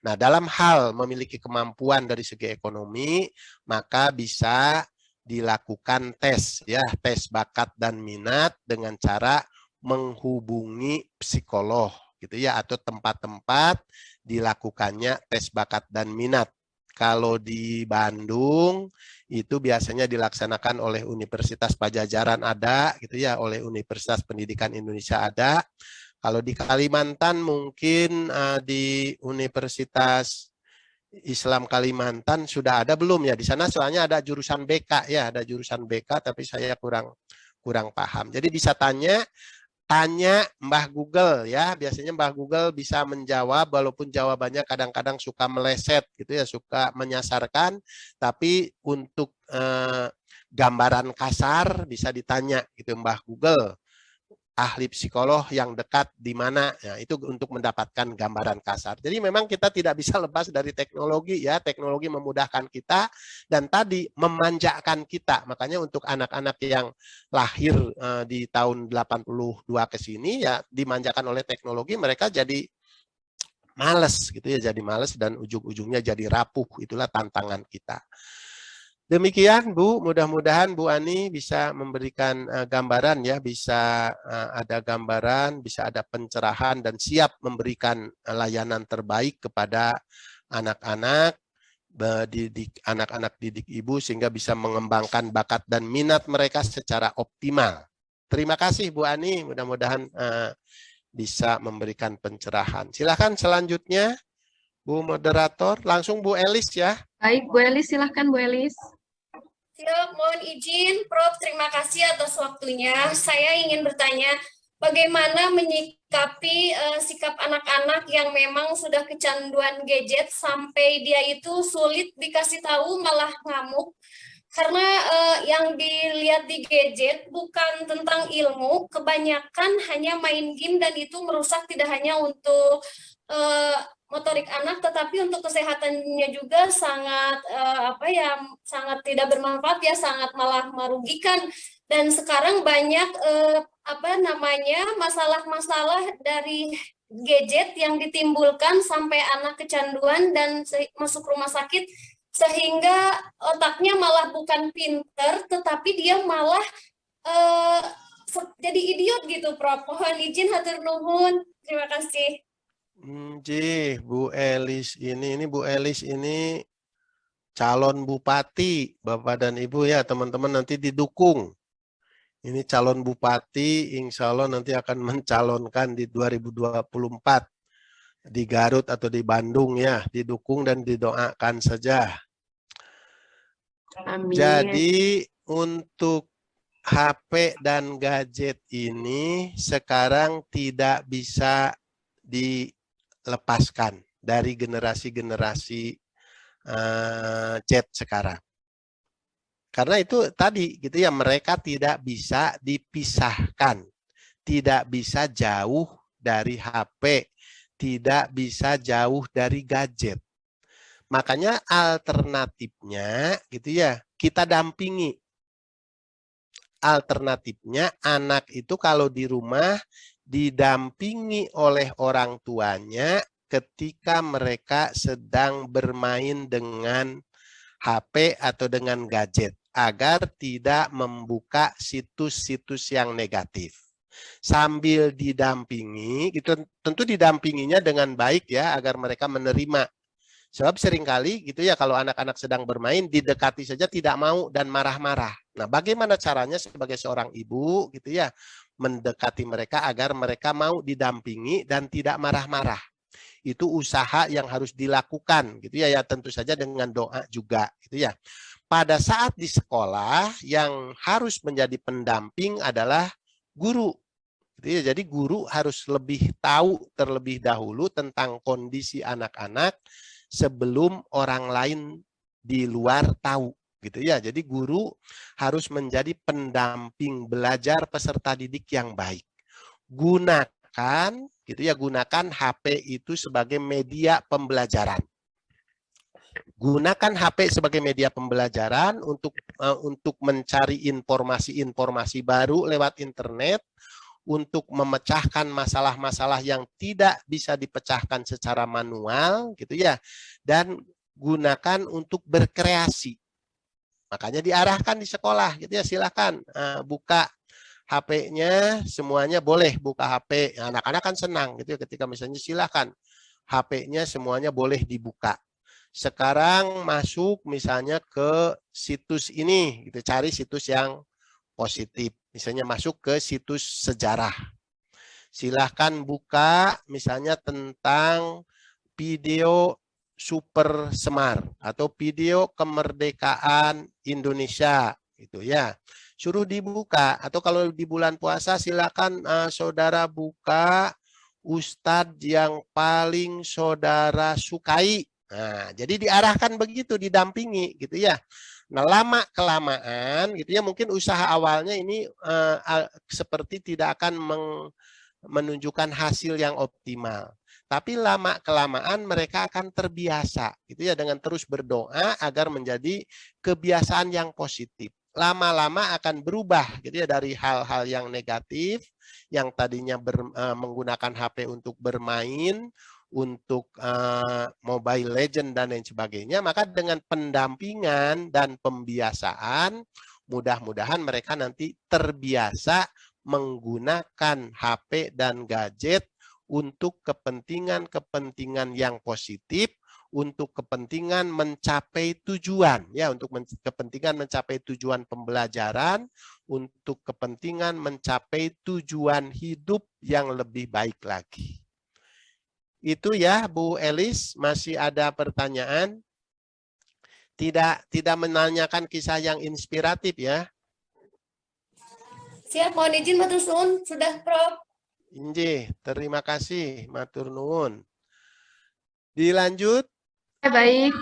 Nah, dalam hal memiliki kemampuan dari segi ekonomi, maka bisa dilakukan tes ya, tes bakat dan minat dengan cara menghubungi psikolog gitu ya, atau tempat-tempat dilakukannya tes bakat dan minat. Kalau di Bandung itu biasanya dilaksanakan oleh Universitas Pajajaran ada gitu ya, oleh Universitas Pendidikan Indonesia ada. Kalau di Kalimantan mungkin di Universitas Islam Kalimantan sudah ada belum ya? Di sana soalnya ada jurusan BK ya, ada jurusan BK tapi saya kurang paham. Jadi bisa tanya Mbah Google ya, biasanya Mbah Google bisa menjawab walaupun jawabannya kadang-kadang suka meleset gitu ya, suka menyasarkan, tapi untuk gambaran kasar bisa ditanya gitu Mbah Google, ahli psikolog yang dekat di mana, ya, itu untuk mendapatkan gambaran kasar. Jadi memang kita tidak bisa lepas dari teknologi ya, teknologi memudahkan kita dan tadi memanjakan kita. Makanya untuk anak-anak yang lahir di tahun 82 ke sini ya dimanjakan oleh teknologi, mereka jadi males gitu ya, jadi males dan ujung-ujungnya jadi rapuh. Itulah tantangan kita. Demikian Bu, mudah-mudahan Bu Ani bisa memberikan gambaran ya, bisa ada gambaran, bisa ada pencerahan dan siap memberikan layanan terbaik kepada anak-anak didik Ibu sehingga bisa mengembangkan bakat dan minat mereka secara optimal. Terima kasih Bu Ani, mudah-mudahan bisa memberikan pencerahan. Silakan selanjutnya Bu Moderator, langsung Bu Elis ya. Baik, Bu Elis, silahkan Bu Elis. Siap, mohon izin, Prof. Terima kasih atas waktunya. Saya ingin bertanya, bagaimana menyikapi sikap anak-anak yang memang sudah kecanduan gadget sampai dia itu sulit dikasih tahu malah ngamuk? Karena yang dilihat di gadget bukan tentang ilmu, kebanyakan hanya main game dan itu merusak tidak hanya untuk motorik anak, tetapi untuk kesehatannya juga sangat sangat tidak bermanfaat ya, sangat malah merugikan. Dan sekarang banyak masalah-masalah dari gadget yang ditimbulkan sampai anak kecanduan dan masuk rumah sakit, sehingga otaknya malah bukan pinter, tetapi dia malah jadi idiot gitu, Prof. Mohon izin, hatur nuhun. Terima kasih. Bu Elis ini Bu Elis ini calon bupati, Bapak dan Ibu ya, teman-teman nanti didukung. Ini calon bupati, insya Allah nanti akan mencalonkan di 2024 di Garut atau di Bandung ya, didukung dan didoakan saja. Amin. Jadi untuk HP dan gadget ini sekarang tidak bisa dilepaskan dari generasi-generasi chat sekarang. Karena itu tadi gitu ya, mereka tidak bisa dipisahkan, tidak bisa jauh dari HP, tidak bisa jauh dari gadget. Makanya alternatifnya gitu ya, kita dampingi. Alternatifnya anak itu kalau di rumah didampingi oleh orang tuanya ketika mereka sedang bermain dengan HP atau dengan gadget, agar tidak membuka situs-situs yang negatif. Sambil didampingi, gitu, tentu didampinginya dengan baik ya, agar mereka menerima. Sebab seringkali gitu ya, kalau anak-anak sedang bermain, didekati saja tidak mau dan marah-marah. Nah, bagaimana caranya sebagai seorang ibu gitu ya, mendekati mereka agar mereka mau didampingi dan tidak marah-marah. Itu usaha yang harus dilakukan gitu ya, ya tentu saja dengan doa juga gitu ya. Pada saat di sekolah yang harus menjadi pendamping adalah guru gitu ya. Jadi guru harus lebih tahu terlebih dahulu tentang kondisi anak-anak sebelum orang lain di luar tahu gitu ya. Jadi guru harus menjadi pendamping belajar peserta didik yang baik. Gunakan gitu ya, gunakan HP itu sebagai media pembelajaran. Gunakan HP sebagai media pembelajaran untuk mencari informasi-informasi baru lewat internet, untuk memecahkan masalah-masalah yang tidak bisa dipecahkan secara manual gitu ya, dan gunakan untuk berkreasi. Makanya diarahkan di sekolah gitu ya, silakan buka HP-nya, semuanya boleh buka HP. Anak-anak kan senang gitu ya, ketika misalnya silakan HP-nya semuanya boleh dibuka. Sekarang masuk misalnya ke situs ini, gitu, cari situs yang positif. Misalnya masuk ke situs sejarah. Silahkan buka misalnya tentang video Super Semar atau video kemerdekaan Indonesia gitu ya. Suruh dibuka, atau kalau di bulan puasa silakan saudara buka ustadz yang paling saudara sukai. Nah, jadi diarahkan begitu, didampingi gitu ya. Nah, lama kelamaan gitu ya, mungkin usaha awalnya ini seperti tidak akan menunjukkan hasil yang optimal. Tapi lama kelamaan mereka akan terbiasa gitu ya, dengan terus berdoa agar menjadi kebiasaan yang positif. Lama-lama akan berubah gitu ya, dari hal-hal yang negatif yang tadinya menggunakan HP untuk bermain, untuk Mobile Legend dan lain sebagainya, maka dengan pendampingan dan pembiasaan mudah-mudahan mereka nanti terbiasa menggunakan HP dan gadget untuk kepentingan-kepentingan yang positif, untuk kepentingan mencapai tujuan ya, untuk kepentingan mencapai tujuan pembelajaran, untuk kepentingan mencapai tujuan hidup yang lebih baik lagi. Itu ya Bu Elis, masih ada pertanyaan? Tidak menanyakan kisah yang inspiratif ya. Siap, mohon izin matur suwun, sudah Prof. Injih, terima kasih matur nuwun. Dilanjut. Baik,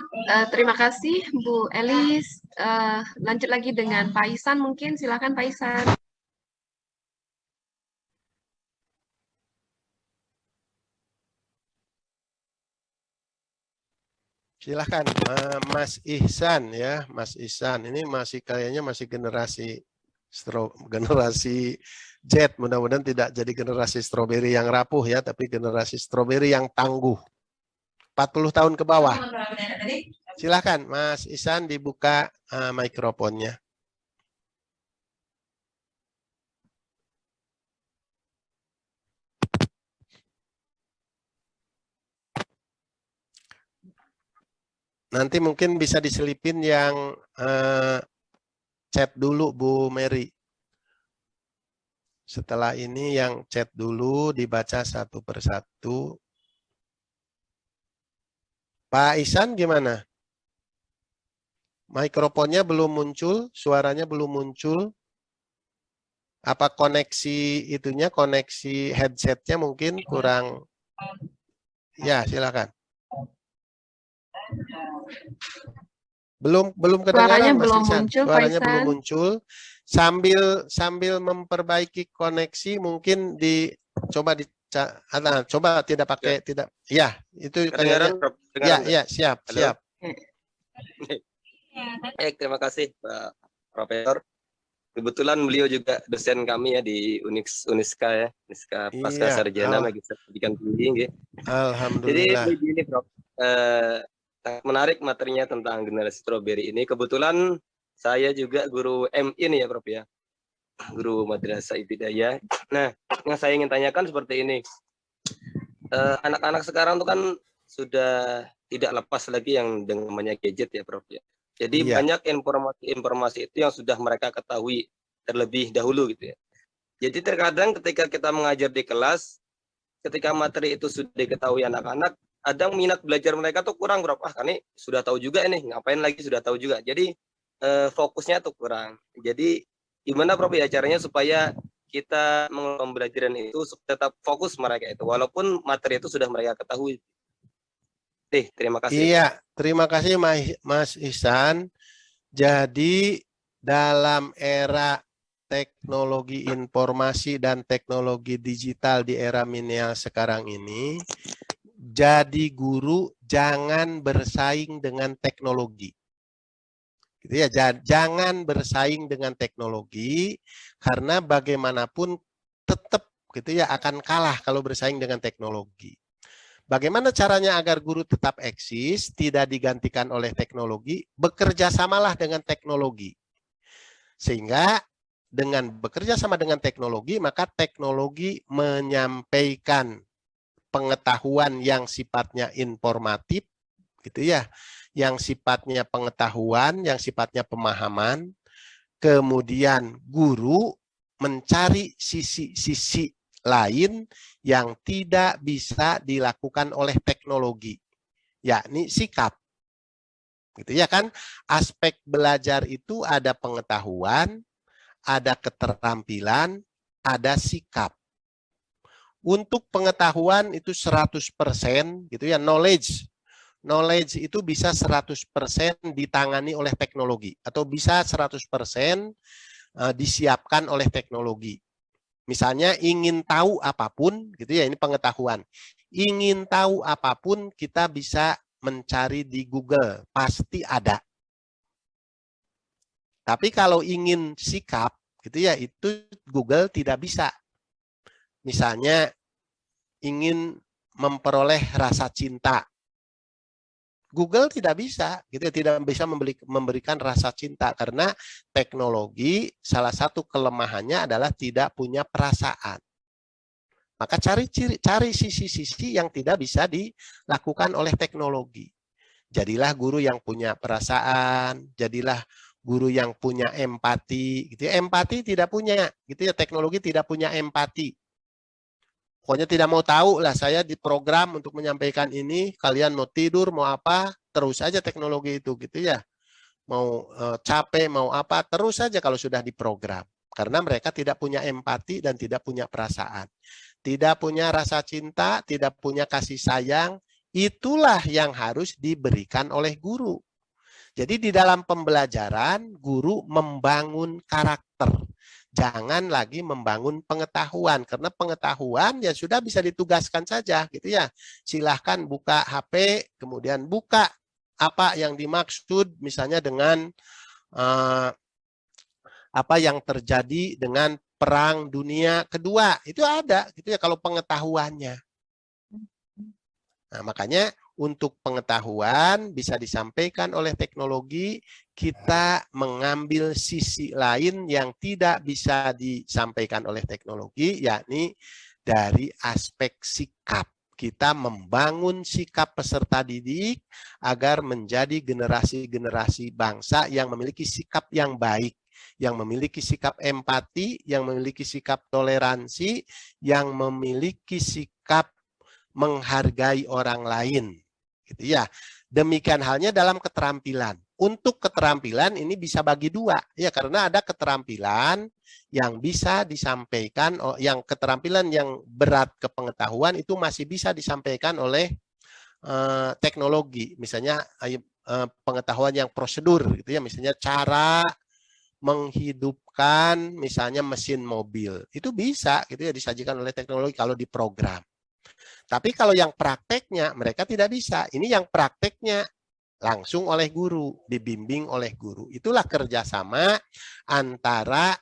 terima kasih Bu Elis. Lanjut lagi dengan Pak Isan mungkin, silakan Pak Isan. Silahkan Mas Ihsan ya, Mas Ihsan. Ini masih kayaknya masih generasi Z, mudah-mudahan tidak jadi generasi stroberi yang rapuh ya, tapi generasi stroberi yang tangguh. 40 tahun ke bawah. Silahkan Mas Ihsan dibuka mikrofonnya. Nanti mungkin bisa diselipin yang chat dulu Bu Mary. Setelah ini yang chat dulu dibaca satu persatu. Pak Ihsan gimana? Mikrofonnya belum muncul, suaranya belum muncul. Apa koneksi itunya, koneksi headsetnya mungkin kurang? Ya, silakan. Belum kedengaran Suaranya Mas belum Ihsan. muncul, Pak Suaranya belum Ihsan. muncul. Sambil memperbaiki koneksi mungkin coba coba tidak pakai tidak. Ya, itu kayaknya. Kedengaran, Prof? Ya, Kedengaran, Prof? ya, siap, Halo? siap. Terima kasih Pak Profesor. Kebetulan beliau juga dosen kami ya di Uniska ya, Uniska Pasca Iya, Sarjana Magister Pendidikan Tinggi. Nggih. Jadi alhamdulillah. begini Prof, sangat menarik materinya tentang generasi strawberry ini. Kebetulan saya juga guru MI nih ya Prof ya, guru Madrasah Ibtidaiyah. Nah, yang saya ingin tanyakan seperti ini, anak-anak sekarang tuh kan sudah tidak lepas lagi yang dengan namanya gadget ya Prof ya. Jadi Iya. banyak informasi itu yang sudah mereka ketahui terlebih dahulu gitu ya. Jadi terkadang ketika kita mengajar di kelas, ketika materi itu sudah diketahui anak-anak, kadang minat belajar mereka tuh kurang Prof. Ini sudah tahu juga ini, ngapain lagi sudah tahu juga. Jadi fokusnya tuh kurang. Jadi gimana Prof ya caranya supaya kita pembelajaran itu tetap fokus mereka itu, walaupun materi itu sudah mereka ketahui. Terima kasih. Iya, terima kasih Mas Ihsan. Jadi dalam era teknologi informasi dan teknologi digital di era milenial sekarang ini, jadi guru jangan bersaing dengan teknologi. Gitu ya, jangan bersaing dengan teknologi karena bagaimanapun tetap gitu ya akan kalah kalau bersaing dengan teknologi. Bagaimana caranya agar guru tetap eksis, tidak digantikan oleh teknologi? Bekerja samalah dengan teknologi. Sehingga dengan bekerja sama dengan teknologi, maka teknologi menyampaikan pengetahuan yang sifatnya informatif, gitu ya, yang sifatnya pengetahuan, yang sifatnya pemahaman. Kemudian guru mencari sisi-sisi lain yang tidak bisa dilakukan oleh teknologi, yakni sikap. Gitu ya kan? Aspek belajar itu ada pengetahuan, ada keterampilan, ada sikap. Untuk pengetahuan itu 100% gitu ya, knowledge. Knowledge itu bisa 100% ditangani oleh teknologi atau bisa 100% disiapkan oleh teknologi. Misalnya ingin tahu apapun, gitu ya, ini pengetahuan. Ingin tahu apapun kita bisa mencari di Google, pasti ada. Tapi kalau ingin sikap, gitu ya, itu Google tidak bisa. Misalnya ingin memperoleh rasa cinta, Google tidak bisa, gitu ya, tidak bisa memberikan rasa cinta karena teknologi salah satu kelemahannya adalah tidak punya perasaan. Maka cari sisi-sisi yang tidak bisa dilakukan oleh teknologi. Jadilah guru yang punya perasaan, jadilah guru yang punya empati, gitu ya. Empati tidak punya, gitu ya, teknologi tidak punya empati. Pokoknya tidak mau tahu lah, saya diprogram untuk menyampaikan ini, kalian mau tidur, mau apa, terus aja teknologi itu gitu ya. Mau capek, mau apa, terus saja kalau sudah diprogram. Karena mereka tidak punya empati dan tidak punya perasaan. Tidak punya rasa cinta, tidak punya kasih sayang, itulah yang harus diberikan oleh guru. Jadi di dalam pembelajaran, guru membangun karakter. Jangan lagi membangun pengetahuan, karena pengetahuan ya sudah bisa ditugaskan saja gitu ya. Silahkan buka HP, kemudian buka apa yang dimaksud misalnya dengan apa yang terjadi dengan Perang Dunia Kedua. Itu ada gitu ya kalau pengetahuannya. Nah, makanya untuk pengetahuan bisa disampaikan oleh teknologi, kita mengambil sisi lain yang tidak bisa disampaikan oleh teknologi, yakni dari aspek sikap. Kita membangun sikap peserta didik agar menjadi generasi-generasi bangsa yang memiliki sikap yang baik, yang memiliki sikap empati, yang memiliki sikap toleransi, yang memiliki sikap menghargai orang lain. Gitu ya. Demikian halnya dalam keterampilan. Untuk keterampilan ini bisa bagi dua ya, karena ada keterampilan yang bisa disampaikan, yang keterampilan yang berat ke pengetahuan itu masih bisa disampaikan oleh teknologi. Misalnya pengetahuan yang prosedur gitu ya, misalnya cara menghidupkan misalnya mesin mobil. Itu bisa gitu ya disajikan oleh teknologi kalau diprogram. Tapi kalau yang prakteknya mereka tidak bisa. Ini yang prakteknya langsung oleh guru, dibimbing oleh guru. Itulah kerjasama antara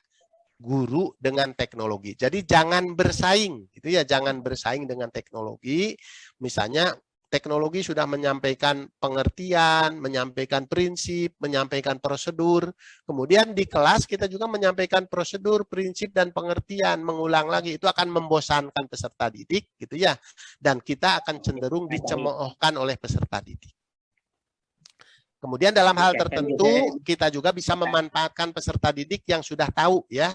guru dengan teknologi. Jadi jangan bersaing, gitu ya, jangan bersaing dengan teknologi. Misalnya teknologi sudah menyampaikan pengertian, menyampaikan prinsip, menyampaikan prosedur. Kemudian di kelas kita juga menyampaikan prosedur, prinsip dan pengertian, mengulang lagi. Itu akan membosankan peserta didik, gitu ya. Dan kita akan cenderung dicemoohkan oleh peserta didik. Kemudian dalam hal tertentu kita juga bisa memanfaatkan peserta didik yang sudah tahu ya.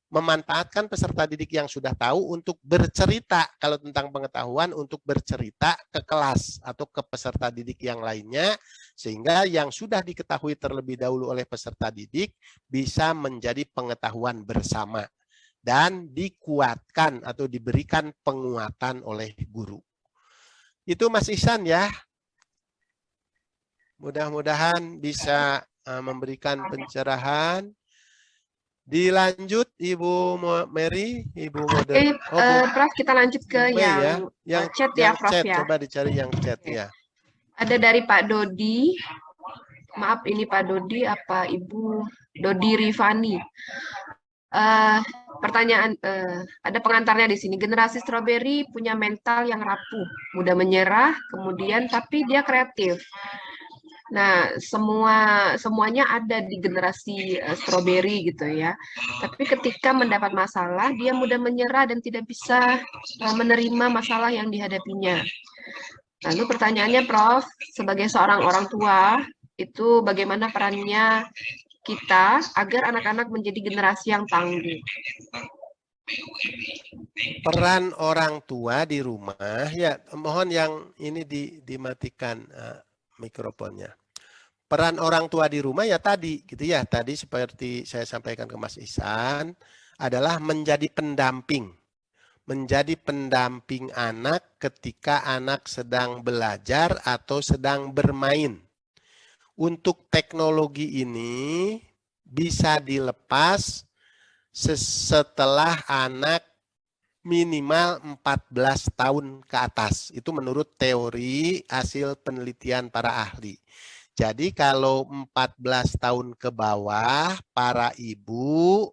Memanfaatkan peserta didik yang sudah tahu untuk bercerita kalau tentang pengetahuan, untuk bercerita ke kelas atau ke peserta didik yang lainnya, sehingga yang sudah diketahui terlebih dahulu oleh peserta didik bisa menjadi pengetahuan bersama dan dikuatkan atau diberikan penguatan oleh guru. Itu Mas Ihsan ya. Mudah-mudahan bisa memberikan pencerahan. Dilanjut Ibu Mary, Ibu model. Prof, kita lanjut ke yang chat ya, Prof chat. ya. Coba dicari yang chat ya. Ada dari Pak Dodi. Maaf, ini Pak Dodi apa Ibu Dodi Rifani. Pertanyaan, ada pengantarnya di sini. Generasi strawberry punya mental yang rapuh, mudah menyerah, kemudian tapi dia kreatif. Nah, semuanya ada di generasi strawberry gitu ya. Tapi ketika mendapat masalah, dia mudah menyerah dan tidak bisa menerima masalah yang dihadapinya. Lalu pertanyaannya, Prof, sebagai seorang orang tua, itu bagaimana perannya kita agar anak-anak menjadi generasi yang tangguh? Peran orang tua di rumah, ya mohon yang ini dimatikan mikrofonnya. Peran orang tua di rumah ya tadi gitu ya, tadi seperti saya sampaikan ke Mas Ihsan adalah menjadi pendamping. Menjadi pendamping anak ketika anak sedang belajar atau sedang bermain. Untuk teknologi ini bisa dilepas setelah anak minimal 14 tahun ke atas. Itu menurut teori hasil penelitian para ahli. Jadi kalau 14 tahun ke bawah, para ibu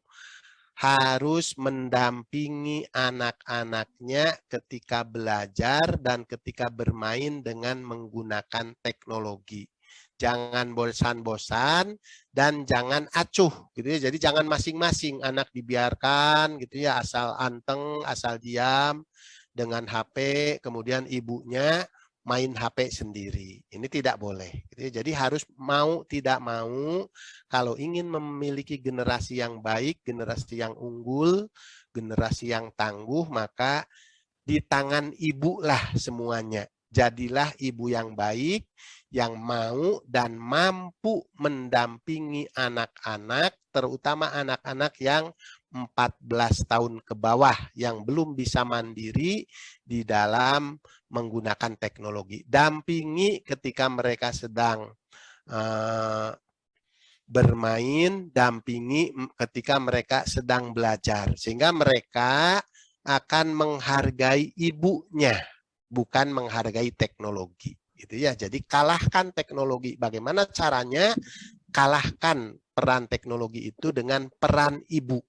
harus mendampingi anak-anaknya ketika belajar dan ketika bermain dengan menggunakan teknologi. Jangan bosan-bosan dan jangan acuh gitu ya. Jadi jangan masing-masing anak dibiarkan gitu ya, asal anteng, asal diam dengan HP, kemudian ibunya main HP sendiri. Ini tidak boleh gitu ya. Jadi harus mau tidak mau kalau ingin memiliki generasi yang baik, generasi yang unggul, generasi yang tangguh, maka di tangan ibu lah semuanya. Jadilah ibu yang baik, yang mau dan mampu mendampingi anak-anak, terutama anak-anak yang 14 tahun ke bawah yang belum bisa mandiri di dalam menggunakan teknologi. Dampingi ketika mereka sedang bermain, dampingi ketika mereka sedang belajar. Sehingga mereka akan menghargai ibunya, bukan menghargai teknologi. Gitu ya. Jadi kalahkan teknologi. Bagaimana caranya? Kalahkan peran teknologi itu dengan peran ibu.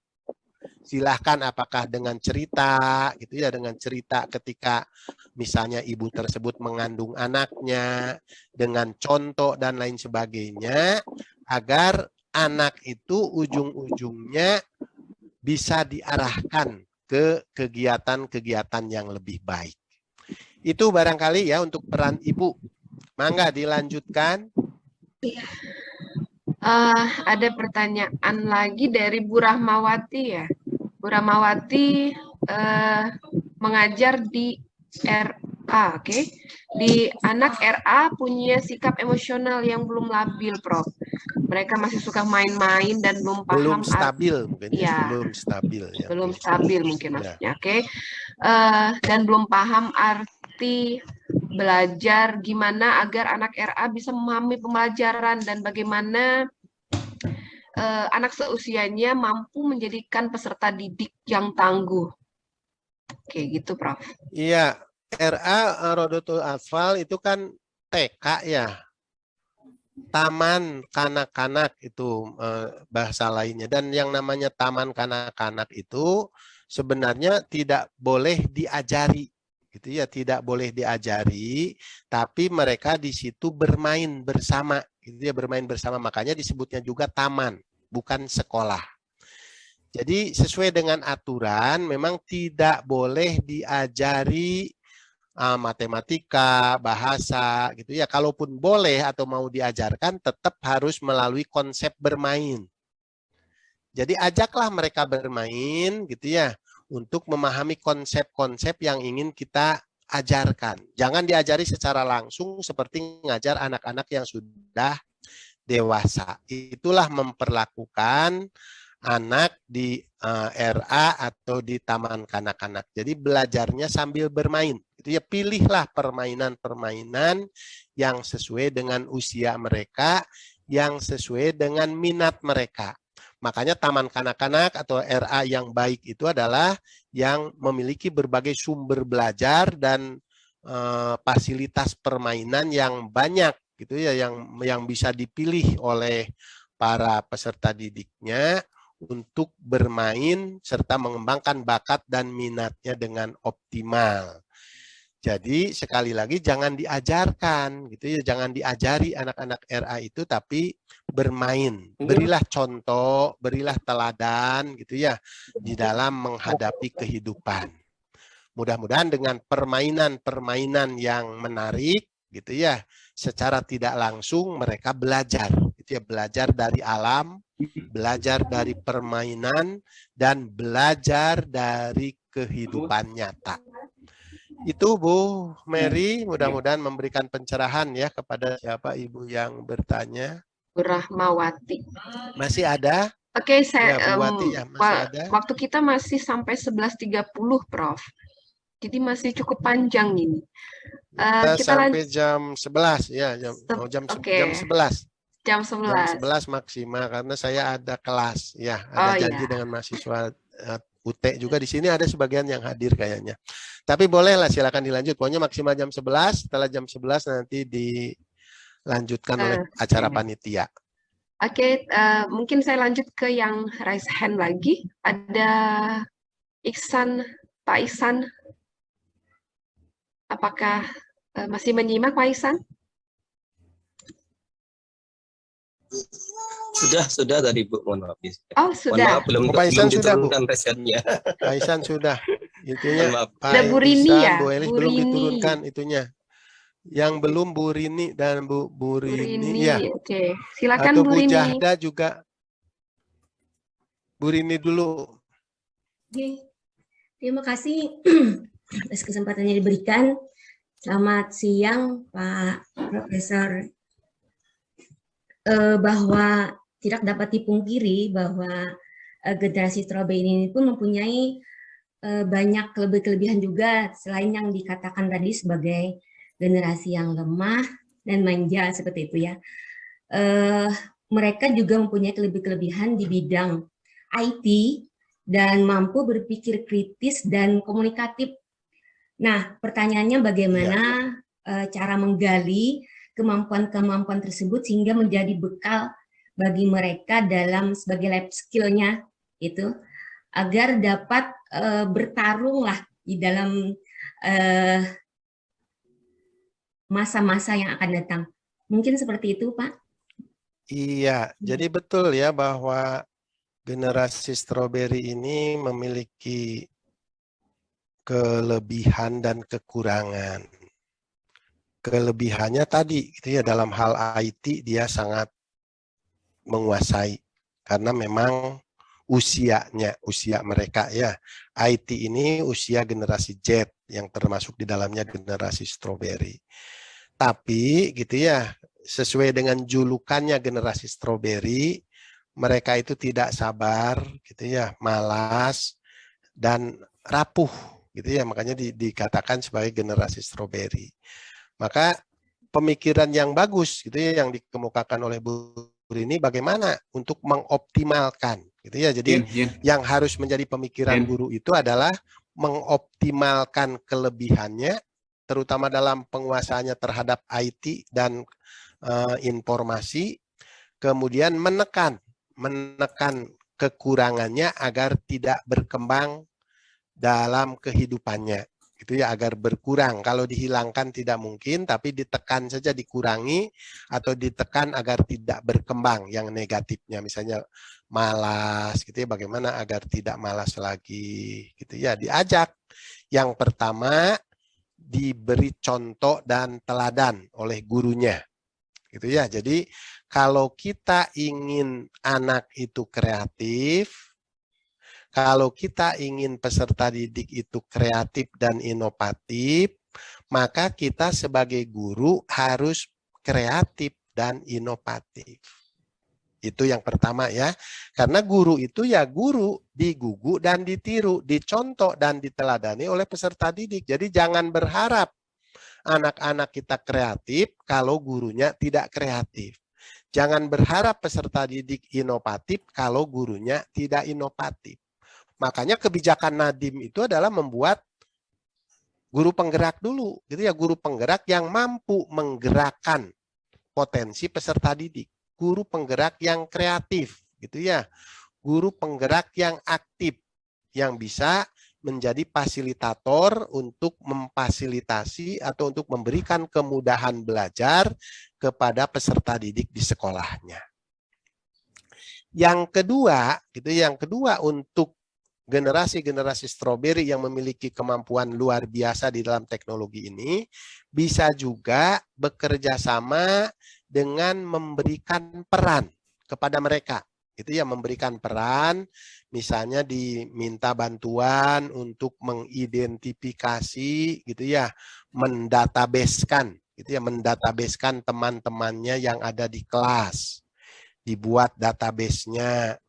Silahkan apakah dengan cerita, gitu ya, dengan cerita ketika misalnya ibu tersebut mengandung anaknya, dengan contoh dan lain sebagainya, agar anak itu ujung-ujungnya bisa diarahkan ke kegiatan-kegiatan yang lebih baik. Itu barangkali ya untuk peran ibu. Mangga dilanjutkan. Ada pertanyaan lagi dari Bu Rahmawati ya. Bu Rahmawati mengajar di RA, oke? Di anak RA punya sikap emosional yang belum labil, Prof. Mereka masih suka main-main dan belum paham. Belum stabil mungkin ya. Belum stabil ya. Belum stabil mungkin maksudnya, oke? Dan belum paham arti belajar gimana agar anak RA bisa memahami pembelajaran dan bagaimana anak seusianya mampu menjadikan peserta didik yang tangguh. Oke, gitu, Prof. Iya, RA Rodotul Atfal itu kan TK ya. Taman kanak-kanak itu bahasa lainnya. Dan yang namanya taman kanak-kanak itu sebenarnya tidak boleh diajari. Gitu ya, tidak boleh diajari, tapi mereka di situ bermain bersama. Gitu ya, bermain bersama. Makanya disebutnya juga taman, bukan sekolah. Jadi sesuai dengan aturan memang tidak boleh diajari matematika, bahasa gitu ya. Kalaupun boleh atau mau diajarkan tetap harus melalui konsep bermain. Jadi ajaklah mereka bermain gitu ya untuk memahami konsep-konsep yang ingin kita ajarkan. Jangan diajari secara langsung seperti ngajar anak-anak yang sudah dewasa. Itulah memperlakukan anak di RA atau di taman kanak-kanak. Jadi belajarnya sambil bermain. Itu ya, pilihlah permainan-permainan yang sesuai dengan usia mereka, yang sesuai dengan minat mereka. Makanya taman kanak-kanak atau RA yang baik itu adalah yang memiliki berbagai sumber belajar dan fasilitas permainan yang banyak gitu ya, yang bisa dipilih oleh para peserta didiknya untuk bermain serta mengembangkan bakat dan minatnya dengan optimal. Jadi sekali lagi jangan diajarkan gitu ya, jangan diajari anak-anak RA itu, tapi bermain. Berilah contoh, berilah teladan gitu ya di dalam menghadapi kehidupan. Mudah-mudahan dengan permainan-permainan yang menarik gitu ya, secara tidak langsung mereka belajar gitu ya, belajar dari alam, belajar dari permainan, dan belajar dari kehidupan nyata. Itu Bu Mary, mudah-mudahan memberikan pencerahan ya kepada siapa Ibu yang bertanya. Bu Rahmawati. Masih ada? Oke, saya Ya, Bu Wati, ya, masih ada. waktu kita masih sampai 11.30, Prof. Jadi masih cukup panjang ini. Kita sampai jam 11 ya, jam 11. Jam 11. Jam 11 maksimal karena saya ada kelas ya, ada janji dengan mahasiswa UT juga di sini, ada sebagian yang hadir kayaknya. Tapi bolehlah, silakan dilanjut. Pokoknya maksimal jam 11, setelah jam 11 nanti dilanjutkan oleh acara panitia. Oke, mungkin saya lanjut ke yang raise hand lagi. Ada Iksan, Pak Iksan. Apakah masih menyimak Pak Iksan? Sudah tadi Bu, mohon maaf. Oh, sudah. Mohon maaf, belum diturunkan presetnya. Pak Ihsan sudah. Itunya Pak Bu Rini ya? Bu Elis belum diturunkan itunya. Yang belum Bu Rini dan Bu Rini ya. Oke. Silakan atau Bu Rini. Bu Jahda juga. Bu Rini dulu. Oke. Terima kasih atas kesempatannya diberikan. Selamat siang Pak Profesor. Bahwa tidak dapat dipungkiri bahwa generasi strawberry ini pun mempunyai banyak kelebihan juga selain yang dikatakan tadi sebagai generasi yang lemah dan manja seperti itu ya. Mereka juga mempunyai kelebihan di bidang IT dan mampu berpikir kritis dan komunikatif. Nah, pertanyaannya bagaimana cara menggali kemampuan-kemampuan tersebut sehingga menjadi bekal bagi mereka dalam sebagai life skill-nya itu agar dapat bertarung lah di dalam masa-masa yang akan datang. Mungkin seperti itu, Pak. Iya, jadi betul ya bahwa generasi strawberry ini memiliki kelebihan dan kekurangan. Kelebihannya tadi gitu ya, dalam hal IT dia sangat menguasai karena memang usia mereka ya. IT ini usia generasi Z yang termasuk di dalamnya generasi strawberry. Tapi gitu ya, sesuai dengan julukannya generasi strawberry, mereka itu tidak sabar gitu ya, malas dan rapuh gitu ya, makanya dikatakan sebagai generasi strawberry. Maka pemikiran yang bagus gitu ya yang dikemukakan oleh Bu Rini bagaimana untuk mengoptimalkan gitu ya. Jadi yang harus menjadi pemikiran guru itu adalah mengoptimalkan kelebihannya terutama dalam penguasaannya terhadap IT dan informasi, kemudian menekan kekurangannya agar tidak berkembang dalam kehidupannya. Gitu ya, agar berkurang. Kalau dihilangkan tidak mungkin, tapi ditekan saja, dikurangi atau ditekan agar tidak berkembang yang negatifnya. Misalnya malas, gitu ya, bagaimana agar tidak malas lagi, gitu ya. Diajak. Yang pertama diberi contoh dan teladan oleh gurunya, gitu ya. Jadi kalau kita ingin anak itu kreatif, kalau kita ingin peserta didik itu kreatif dan inovatif, maka kita sebagai guru harus kreatif dan inovatif. Itu yang pertama ya. Karena guru itu ya guru, digugu dan ditiru, dicontoh dan diteladani oleh peserta didik. Jadi jangan berharap anak-anak kita kreatif kalau gurunya tidak kreatif. Jangan berharap peserta didik inovatif kalau gurunya tidak inovatif. Makanya kebijakan Nadiem itu adalah membuat guru penggerak dulu, gitu ya, guru penggerak yang mampu menggerakkan potensi peserta didik, guru penggerak yang kreatif, gitu ya, guru penggerak yang aktif, yang bisa menjadi fasilitator untuk memfasilitasi atau untuk memberikan kemudahan belajar kepada peserta didik di sekolahnya. Yang kedua, gitu, yang kedua untuk generasi-generasi stroberi yang memiliki kemampuan luar biasa di dalam teknologi ini bisa juga bekerja sama dengan memberikan peran kepada mereka. Itu ya, memberikan peran, misalnya diminta bantuan untuk mengidentifikasi, gitu ya, mendatabasekan, gitu ya, mendatabasekan teman-temannya yang ada di kelas, dibuat database-nya,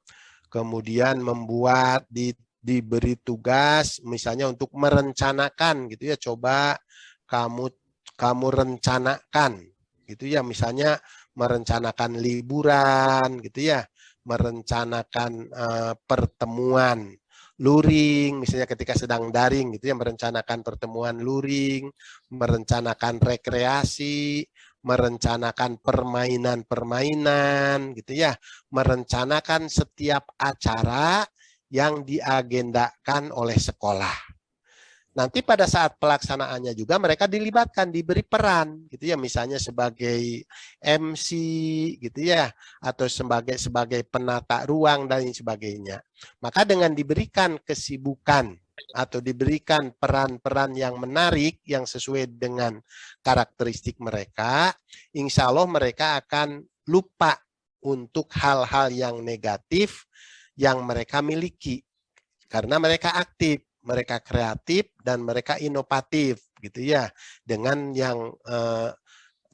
kemudian membuat diberi tugas misalnya untuk merencanakan, gitu ya, coba kamu rencanakan, gitu ya, misalnya merencanakan liburan, gitu ya, merencanakan pertemuan luring, misalnya ketika sedang daring, gitu ya, merencanakan pertemuan luring, merencanakan rekreasi, merencanakan permainan-permainan, gitu ya, merencanakan setiap acara yang diagendakan oleh sekolah. Nanti pada saat pelaksanaannya juga mereka dilibatkan, diberi peran, gitu ya, misalnya sebagai MC, gitu ya, atau sebagai penata ruang dan sebagainya. Maka dengan diberikan kesibukan atau diberikan peran-peran yang menarik yang sesuai dengan karakteristik mereka, insya Allah mereka akan lupa untuk hal-hal yang negatif yang mereka miliki karena mereka aktif, mereka kreatif dan mereka inovatif, gitu ya, dengan yang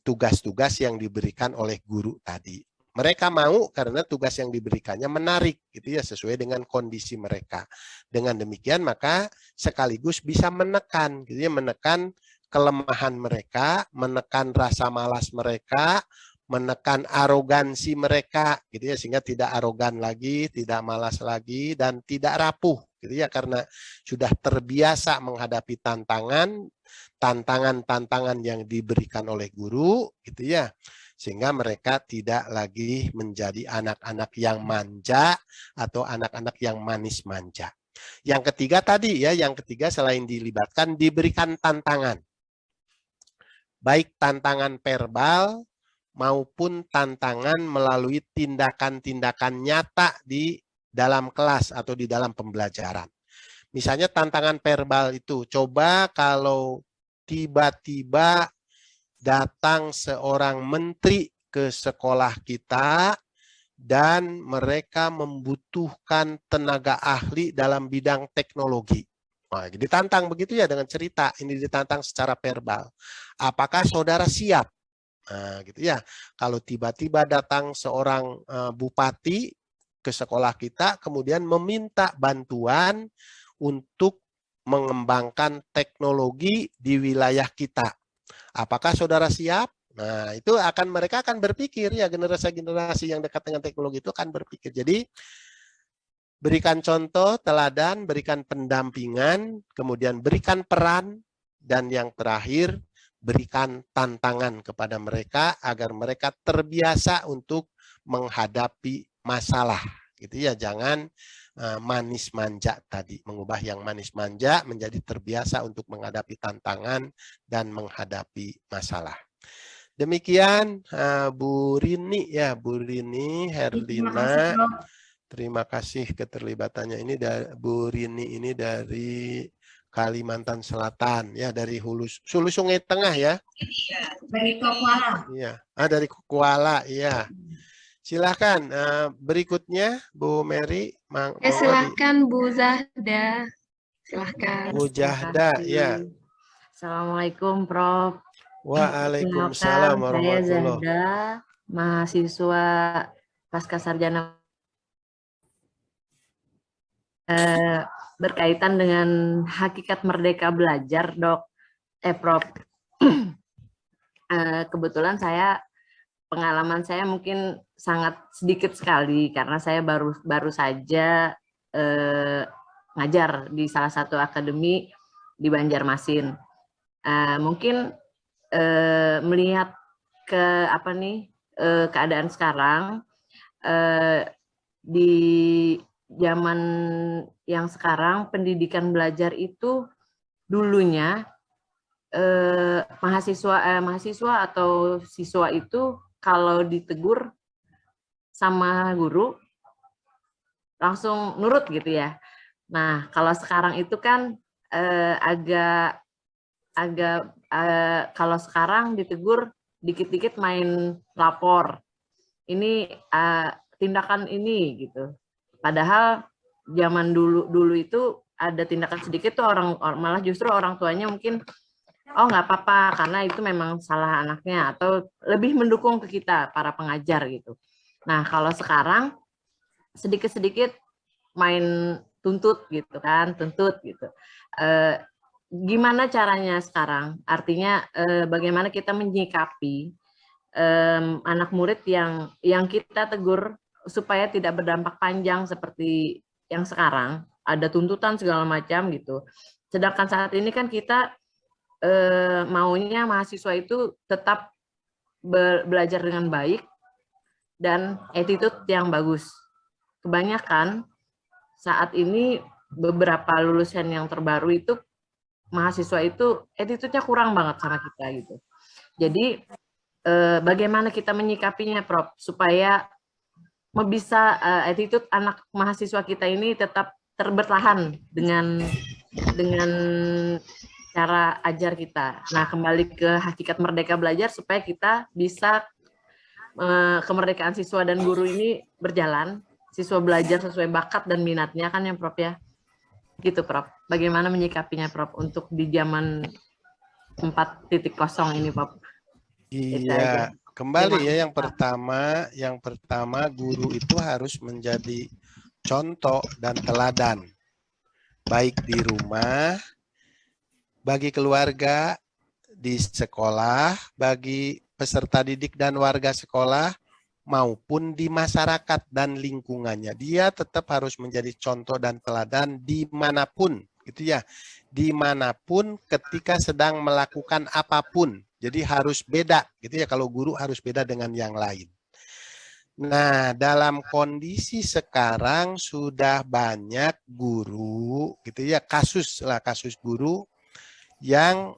tugas-tugas yang diberikan oleh guru tadi. Mereka mau karena tugas yang diberikannya menarik, gitu ya, sesuai dengan kondisi mereka. Dengan demikian maka sekaligus bisa menekan, gitu ya, menekan kelemahan mereka, menekan rasa malas mereka, menekan arogansi mereka, gitu ya, sehingga tidak arogan lagi, tidak malas lagi, dan tidak rapuh, gitu ya, karena sudah terbiasa menghadapi tantangan yang diberikan oleh guru, gitu ya, sehingga mereka tidak lagi menjadi anak-anak yang manja atau anak-anak yang manis manja. Yang ketiga tadi ya, yang ketiga selain dilibatkan, diberikan tantangan, baik tantangan verbal maupun tantangan melalui tindakan-tindakan nyata di dalam kelas atau di dalam pembelajaran. Misalnya tantangan verbal itu, coba kalau tiba-tiba datang seorang menteri ke sekolah kita dan mereka membutuhkan tenaga ahli dalam bidang teknologi. Nah, ditantang begitu ya dengan cerita, ini ditantang secara verbal. Apakah saudara siap? Nah, gitu ya. Kalau tiba-tiba datang seorang bupati ke sekolah kita, kemudian meminta bantuan untuk mengembangkan teknologi di wilayah kita. Apakah saudara siap? Nah, itu mereka akan berpikir ya, generasi-generasi yang dekat dengan teknologi itu akan berpikir. Jadi berikan contoh, teladan, berikan pendampingan, kemudian berikan peran, dan yang terakhir berikan tantangan kepada mereka agar mereka terbiasa untuk menghadapi masalah. Gitu ya, jangan manis manja tadi, mengubah yang manis manja menjadi terbiasa untuk menghadapi tantangan dan menghadapi masalah. Demikian Bu Rini ya, Bu Rini Herlina. Terima kasih keterlibatannya. Ini Bu Rini ini dari Kalimantan Selatan ya, dari Hulu Sungai Tengah ya. Dari Kuala. Iya, dari Kuala ya. Silahkan berikutnya Bu Mary. Silahkan Bu Zahda. Silahkan. Bu Zahda ya. Assalamualaikum Prof. Waalaikumsalam warahmatullahi Saya Zahda, mahasiswa pasca sarjana berkaitan dengan hakikat merdeka belajar, Prof. Kebetulan pengalaman saya mungkin sangat sedikit sekali karena saya baru saja ngajar di salah satu akademi di Banjarmasin. Mungkin melihat keadaan sekarang di zaman yang sekarang, pendidikan belajar itu dulunya mahasiswa atau siswa itu kalau ditegur sama guru langsung nurut gitu ya. Nah, kalau sekarang itu kan kalau sekarang ditegur dikit-dikit main lapor. Ini tindakan ini gitu. Padahal zaman dulu itu ada tindakan sedikit tuh malah justru orang tuanya mungkin nggak apa-apa karena itu memang salah anaknya atau lebih mendukung ke kita para pengajar gitu. Nah, kalau sekarang sedikit-sedikit main tuntut gitu kan, tuntut gitu. Gimana caranya sekarang? Artinya bagaimana kita menyikapi anak murid yang kita tegur supaya tidak berdampak panjang seperti yang sekarang, ada tuntutan segala macam gitu. Sedangkan saat ini kan kita maunya mahasiswa itu tetap belajar dengan baik dan attitude yang bagus. Kebanyakan saat ini beberapa lulusan yang terbaru itu mahasiswa itu attitude-nya kurang banget sama kita gitu. Jadi bagaimana kita menyikapinya, Prof, supaya bisa attitude anak mahasiswa kita ini tetap bertahan dengan cara ajar kita. Nah, kembali ke hakikat merdeka belajar supaya kita bisa kemerdekaan siswa dan guru ini berjalan, siswa belajar sesuai bakat dan minatnya kan ya, Prof ya. Gitu, Prof. Bagaimana menyikapinya, Prof, untuk di zaman 4.0 ini, Prof? Iya, kembali ya yang pertama guru itu harus menjadi contoh dan teladan baik di rumah, bagi keluarga, di sekolah, bagi peserta didik dan warga sekolah, maupun di masyarakat dan lingkungannya. Dia tetap harus menjadi contoh dan teladan dimanapun, gitu ya. Dimanapun ketika sedang melakukan apapun. Jadi harus beda, gitu ya. Kalau guru harus beda dengan yang lain. Nah, dalam kondisi sekarang sudah banyak guru, gitu ya, kasus guru yang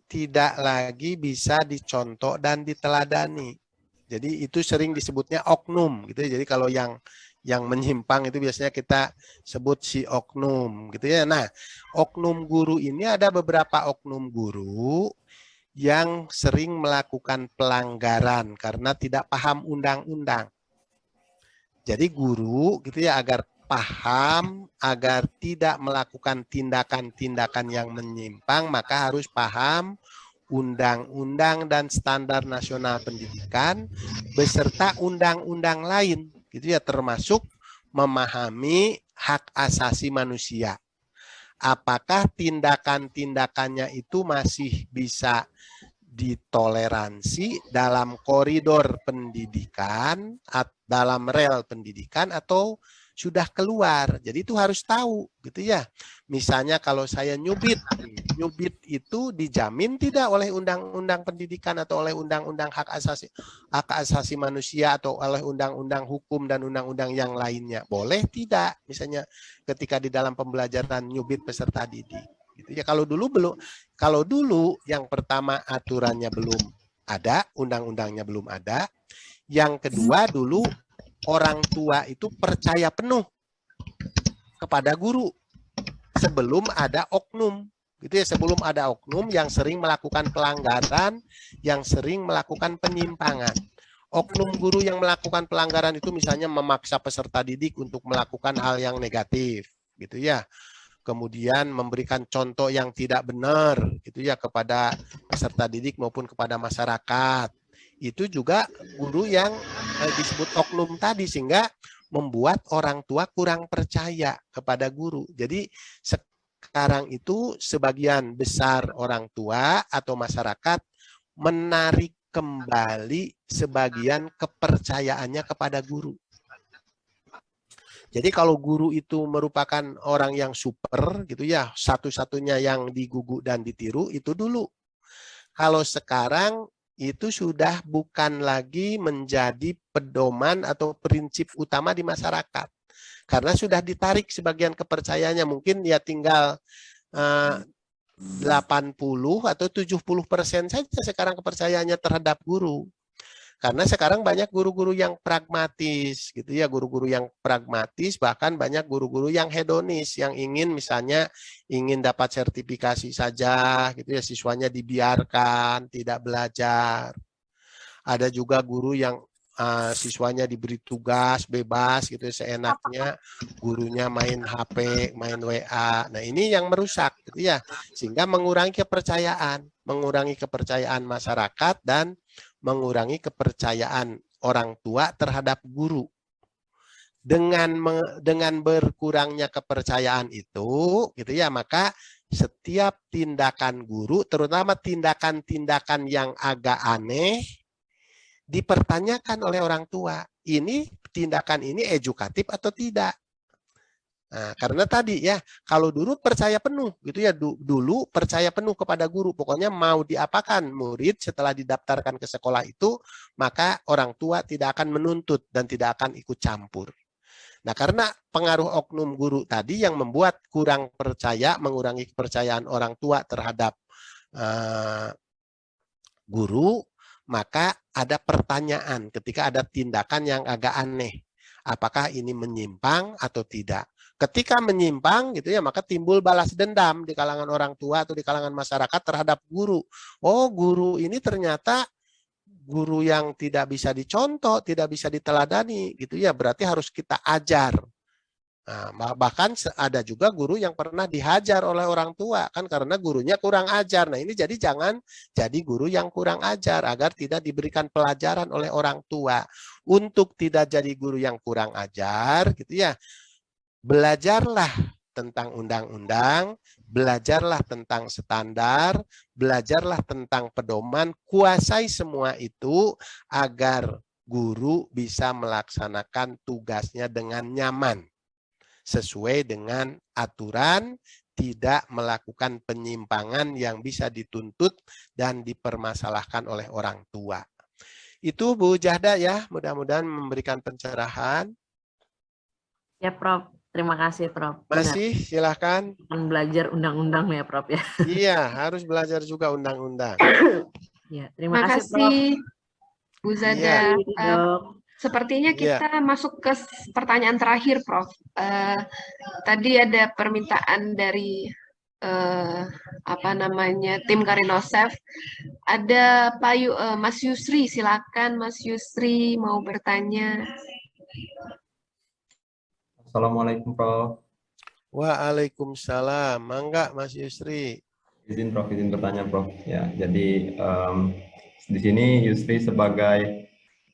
tidak lagi bisa dicontoh dan diteladani. Jadi itu sering disebutnya oknum, gitu ya. Jadi kalau yang menyimpang itu biasanya kita sebut si oknum, gitu ya. Nah, oknum guru ini ada beberapa oknum guru yang sering melakukan pelanggaran karena tidak paham undang-undang. Jadi guru gitu ya agar paham, agar tidak melakukan tindakan-tindakan yang menyimpang, maka harus paham undang-undang dan standar nasional pendidikan beserta undang-undang lain, gitu ya, termasuk memahami hak asasi manusia. Apakah tindakan-tindakannya itu masih bisa ditoleransi dalam koridor pendidikan, dalam rel pendidikan, atau sudah keluar. Jadi itu harus tahu gitu ya. Misalnya kalau saya nyubit itu dijamin tidak oleh undang-undang pendidikan atau oleh undang-undang hak asasi manusia atau oleh undang-undang hukum dan undang-undang yang lainnya. Boleh tidak? Misalnya ketika di dalam pembelajaran nyubit peserta didik. Gitu ya. Kalau dulu yang pertama aturannya belum ada, undang-undangnya belum ada. Yang kedua dulu orang tua itu percaya penuh kepada guru sebelum ada oknum, gitu ya, sebelum ada oknum yang sering melakukan pelanggaran, yang sering melakukan penyimpangan. Oknum guru yang melakukan pelanggaran itu misalnya memaksa peserta didik untuk melakukan hal yang negatif, gitu ya. Kemudian memberikan contoh yang tidak benar, gitu ya, kepada peserta didik maupun kepada masyarakat. Itu juga guru yang disebut oknum tadi, sehingga membuat orang tua kurang percaya kepada guru. Jadi sekarang itu sebagian besar orang tua atau masyarakat menarik kembali sebagian kepercayaannya kepada guru. Jadi kalau guru itu merupakan orang yang super gitu ya, satu-satunya yang digugu dan ditiru itu dulu. Kalau sekarang itu sudah bukan lagi menjadi pedoman atau prinsip utama di masyarakat. Karena sudah ditarik sebagian kepercayaannya, mungkin ya tinggal 80 atau 70% saja sekarang kepercayaannya terhadap guru. Karena sekarang banyak guru-guru yang pragmatis gitu ya, guru-guru yang pragmatis, bahkan banyak guru-guru yang hedonis, yang ingin misalnya ingin dapat sertifikasi saja gitu ya, siswanya dibiarkan tidak belajar. Ada juga guru yang siswanya diberi tugas bebas gitu ya, seenaknya, gurunya main HP, main WA. Nah, ini yang merusak gitu ya, sehingga mengurangi kepercayaan masyarakat dan mengurangi kepercayaan orang tua terhadap guru. Dengan berkurangnya kepercayaan itu gitu ya, maka setiap tindakan guru, terutama tindakan-tindakan yang agak aneh, dipertanyakan oleh orang tua. Ini tindakan ini edukatif atau tidak? Nah, karena tadi ya, kalau dulu percaya penuh gitu ya, dulu percaya penuh kepada guru, pokoknya mau diapakan murid setelah didaftarkan ke sekolah itu, maka orang tua tidak akan menuntut dan tidak akan ikut campur. Nah, karena pengaruh oknum guru tadi yang membuat kurang percaya, mengurangi kepercayaan orang tua terhadap guru, maka ada pertanyaan ketika ada tindakan yang agak aneh. Apakah ini menyimpang atau tidak? Ketika menyimpang gitu ya, maka timbul balas dendam di kalangan orang tua atau di kalangan masyarakat terhadap guru. Oh, guru ini ternyata guru yang tidak bisa dicontoh, tidak bisa diteladani gitu ya, berarti harus kita ajar. Nah, bahkan ada juga guru yang pernah dihajar oleh orang tua kan karena gurunya kurang ajar. Nah, ini jadi jangan jadi guru yang kurang ajar agar tidak diberikan pelajaran oleh orang tua. Untuk tidak jadi guru yang kurang ajar gitu ya, belajarlah tentang undang-undang, belajarlah tentang standar, belajarlah tentang pedoman, kuasai semua itu agar guru bisa melaksanakan tugasnya dengan nyaman, sesuai dengan aturan, tidak melakukan penyimpangan yang bisa dituntut dan dipermasalahkan oleh orang tua. Itu Bu Jahda ya, mudah-mudahan memberikan pencerahan. Ya Prof, terima kasih Prof. Masih silahkan. Belajar undang-undang ya Prof ya. Iya, harus belajar juga undang-undang. Ya, terima kasih Prof. Bu Zada. Iya. Sepertinya kita masuk ke pertanyaan terakhir, Prof. Tadi ada permintaan dari tim Karinosef. Ada Mas Yusri, silakan Mas Yusri mau bertanya. Assalamualaikum Prof. Waalaikumsalam. Mangga Mas Yusri. Izin Prof, izin bertanya Prof. Ya, jadi di sini Yusri sebagai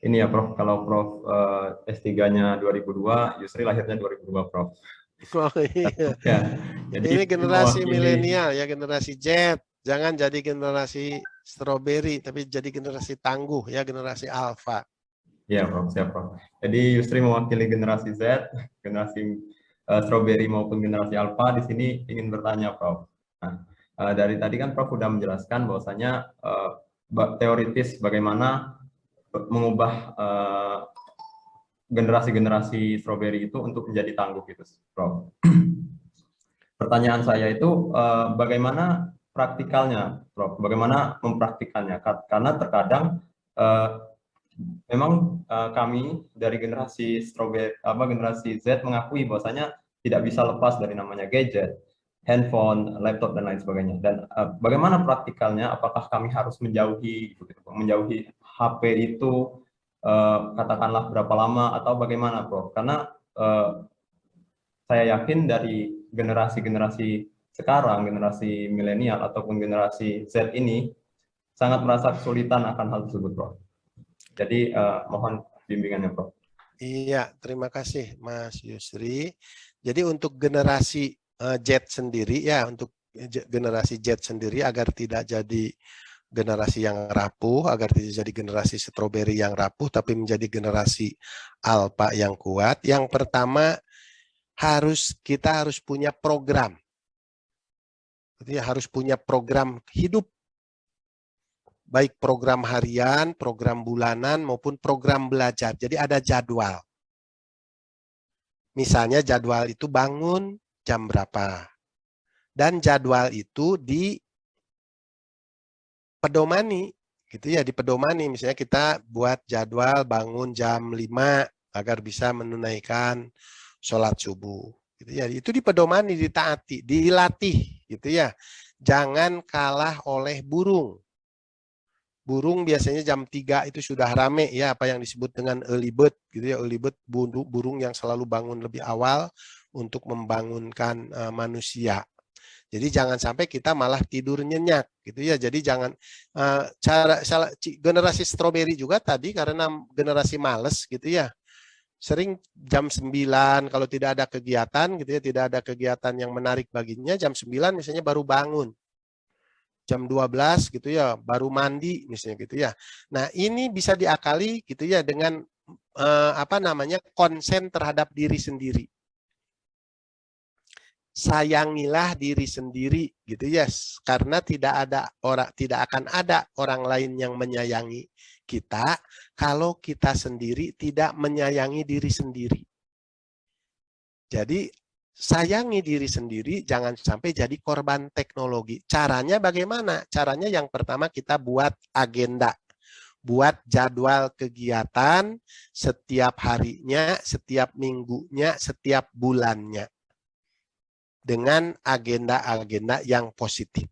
ini ya Prof, kalau Prof S3-nya 2002, Yusri lahirnya 2002 Prof. Oh iya. Ya, jadi ini generasi milenial ya, generasi Z. Jangan jadi generasi strawberry, tapi jadi generasi tangguh ya, generasi alpha. Iya, Prof, siap, Prof. Jadi Yusri mewakili generasi Z, generasi strawberry maupun generasi alpha. Di sini ingin bertanya, Prof. Nah, dari tadi kan Prof sudah menjelaskan bahwasanya teoritis bagaimana mengubah generasi-generasi strawberry itu untuk menjadi tangguh gitu, Prof. Pertanyaan saya itu bagaimana praktikalnya, Prof? Bagaimana mempraktikannya? Karena terkadang memang kami dari generasi strawberry, generasi Z mengakui bahwasanya tidak bisa lepas dari namanya gadget, handphone, laptop dan lain sebagainya. Dan bagaimana praktikalnya? Apakah kami harus menjauhi HP itu katakanlah berapa lama atau bagaimana, Prof? Karena saya yakin dari generasi-generasi sekarang, generasi milenial ataupun generasi Z ini sangat merasa kesulitan akan hal tersebut, Prof. Jadi mohon bimbingannya, Prof. Iya, terima kasih Mas Yusri. Jadi untuk generasi Z sendiri ya, untuk generasi Z sendiri agar tidak jadi generasi yang rapuh, agar tidak jadi generasi strawberry yang rapuh, tapi menjadi generasi alpha yang kuat. Yang pertama, kita harus punya program. Jadi harus punya program hidup. Baik program harian, program bulanan, maupun program belajar. Jadi ada jadwal. Misalnya jadwal itu bangun jam berapa. Dan jadwal itu dipedomani. Gitu ya, dipedomani. Misalnya kita buat jadwal bangun jam 5 agar bisa menunaikan sholat subuh, gitu ya. Itu dipedomani, ditaati, dilatih, gitu ya. Jangan kalah oleh burung. Burung biasanya jam 3 itu sudah rame ya, apa yang disebut dengan early bird, gitu ya. Early bird, burung yang selalu bangun lebih awal untuk membangunkan manusia. Jadi jangan sampai kita malah tidur nyenyak, gitu ya. Jadi jangan generasi strawberry juga tadi karena generasi males, gitu ya. Sering jam 9 kalau tidak ada kegiatan gitu ya, tidak ada kegiatan yang menarik baginya, jam 9 misalnya baru bangun. Jam 12 gitu ya, baru mandi misalnya gitu ya. Nah, ini bisa diakali gitu ya dengan konsen terhadap diri sendiri. Sayangilah diri sendiri gitu ya, karena tidak akan ada orang lain yang menyayangi kita kalau kita sendiri tidak menyayangi diri sendiri. Jadi sayangi diri sendiri, jangan sampai jadi korban teknologi. Caranya bagaimana? Caranya yang pertama kita buat agenda. Buat jadwal kegiatan setiap harinya, setiap minggunya, setiap bulannya. Dengan agenda-agenda yang positif.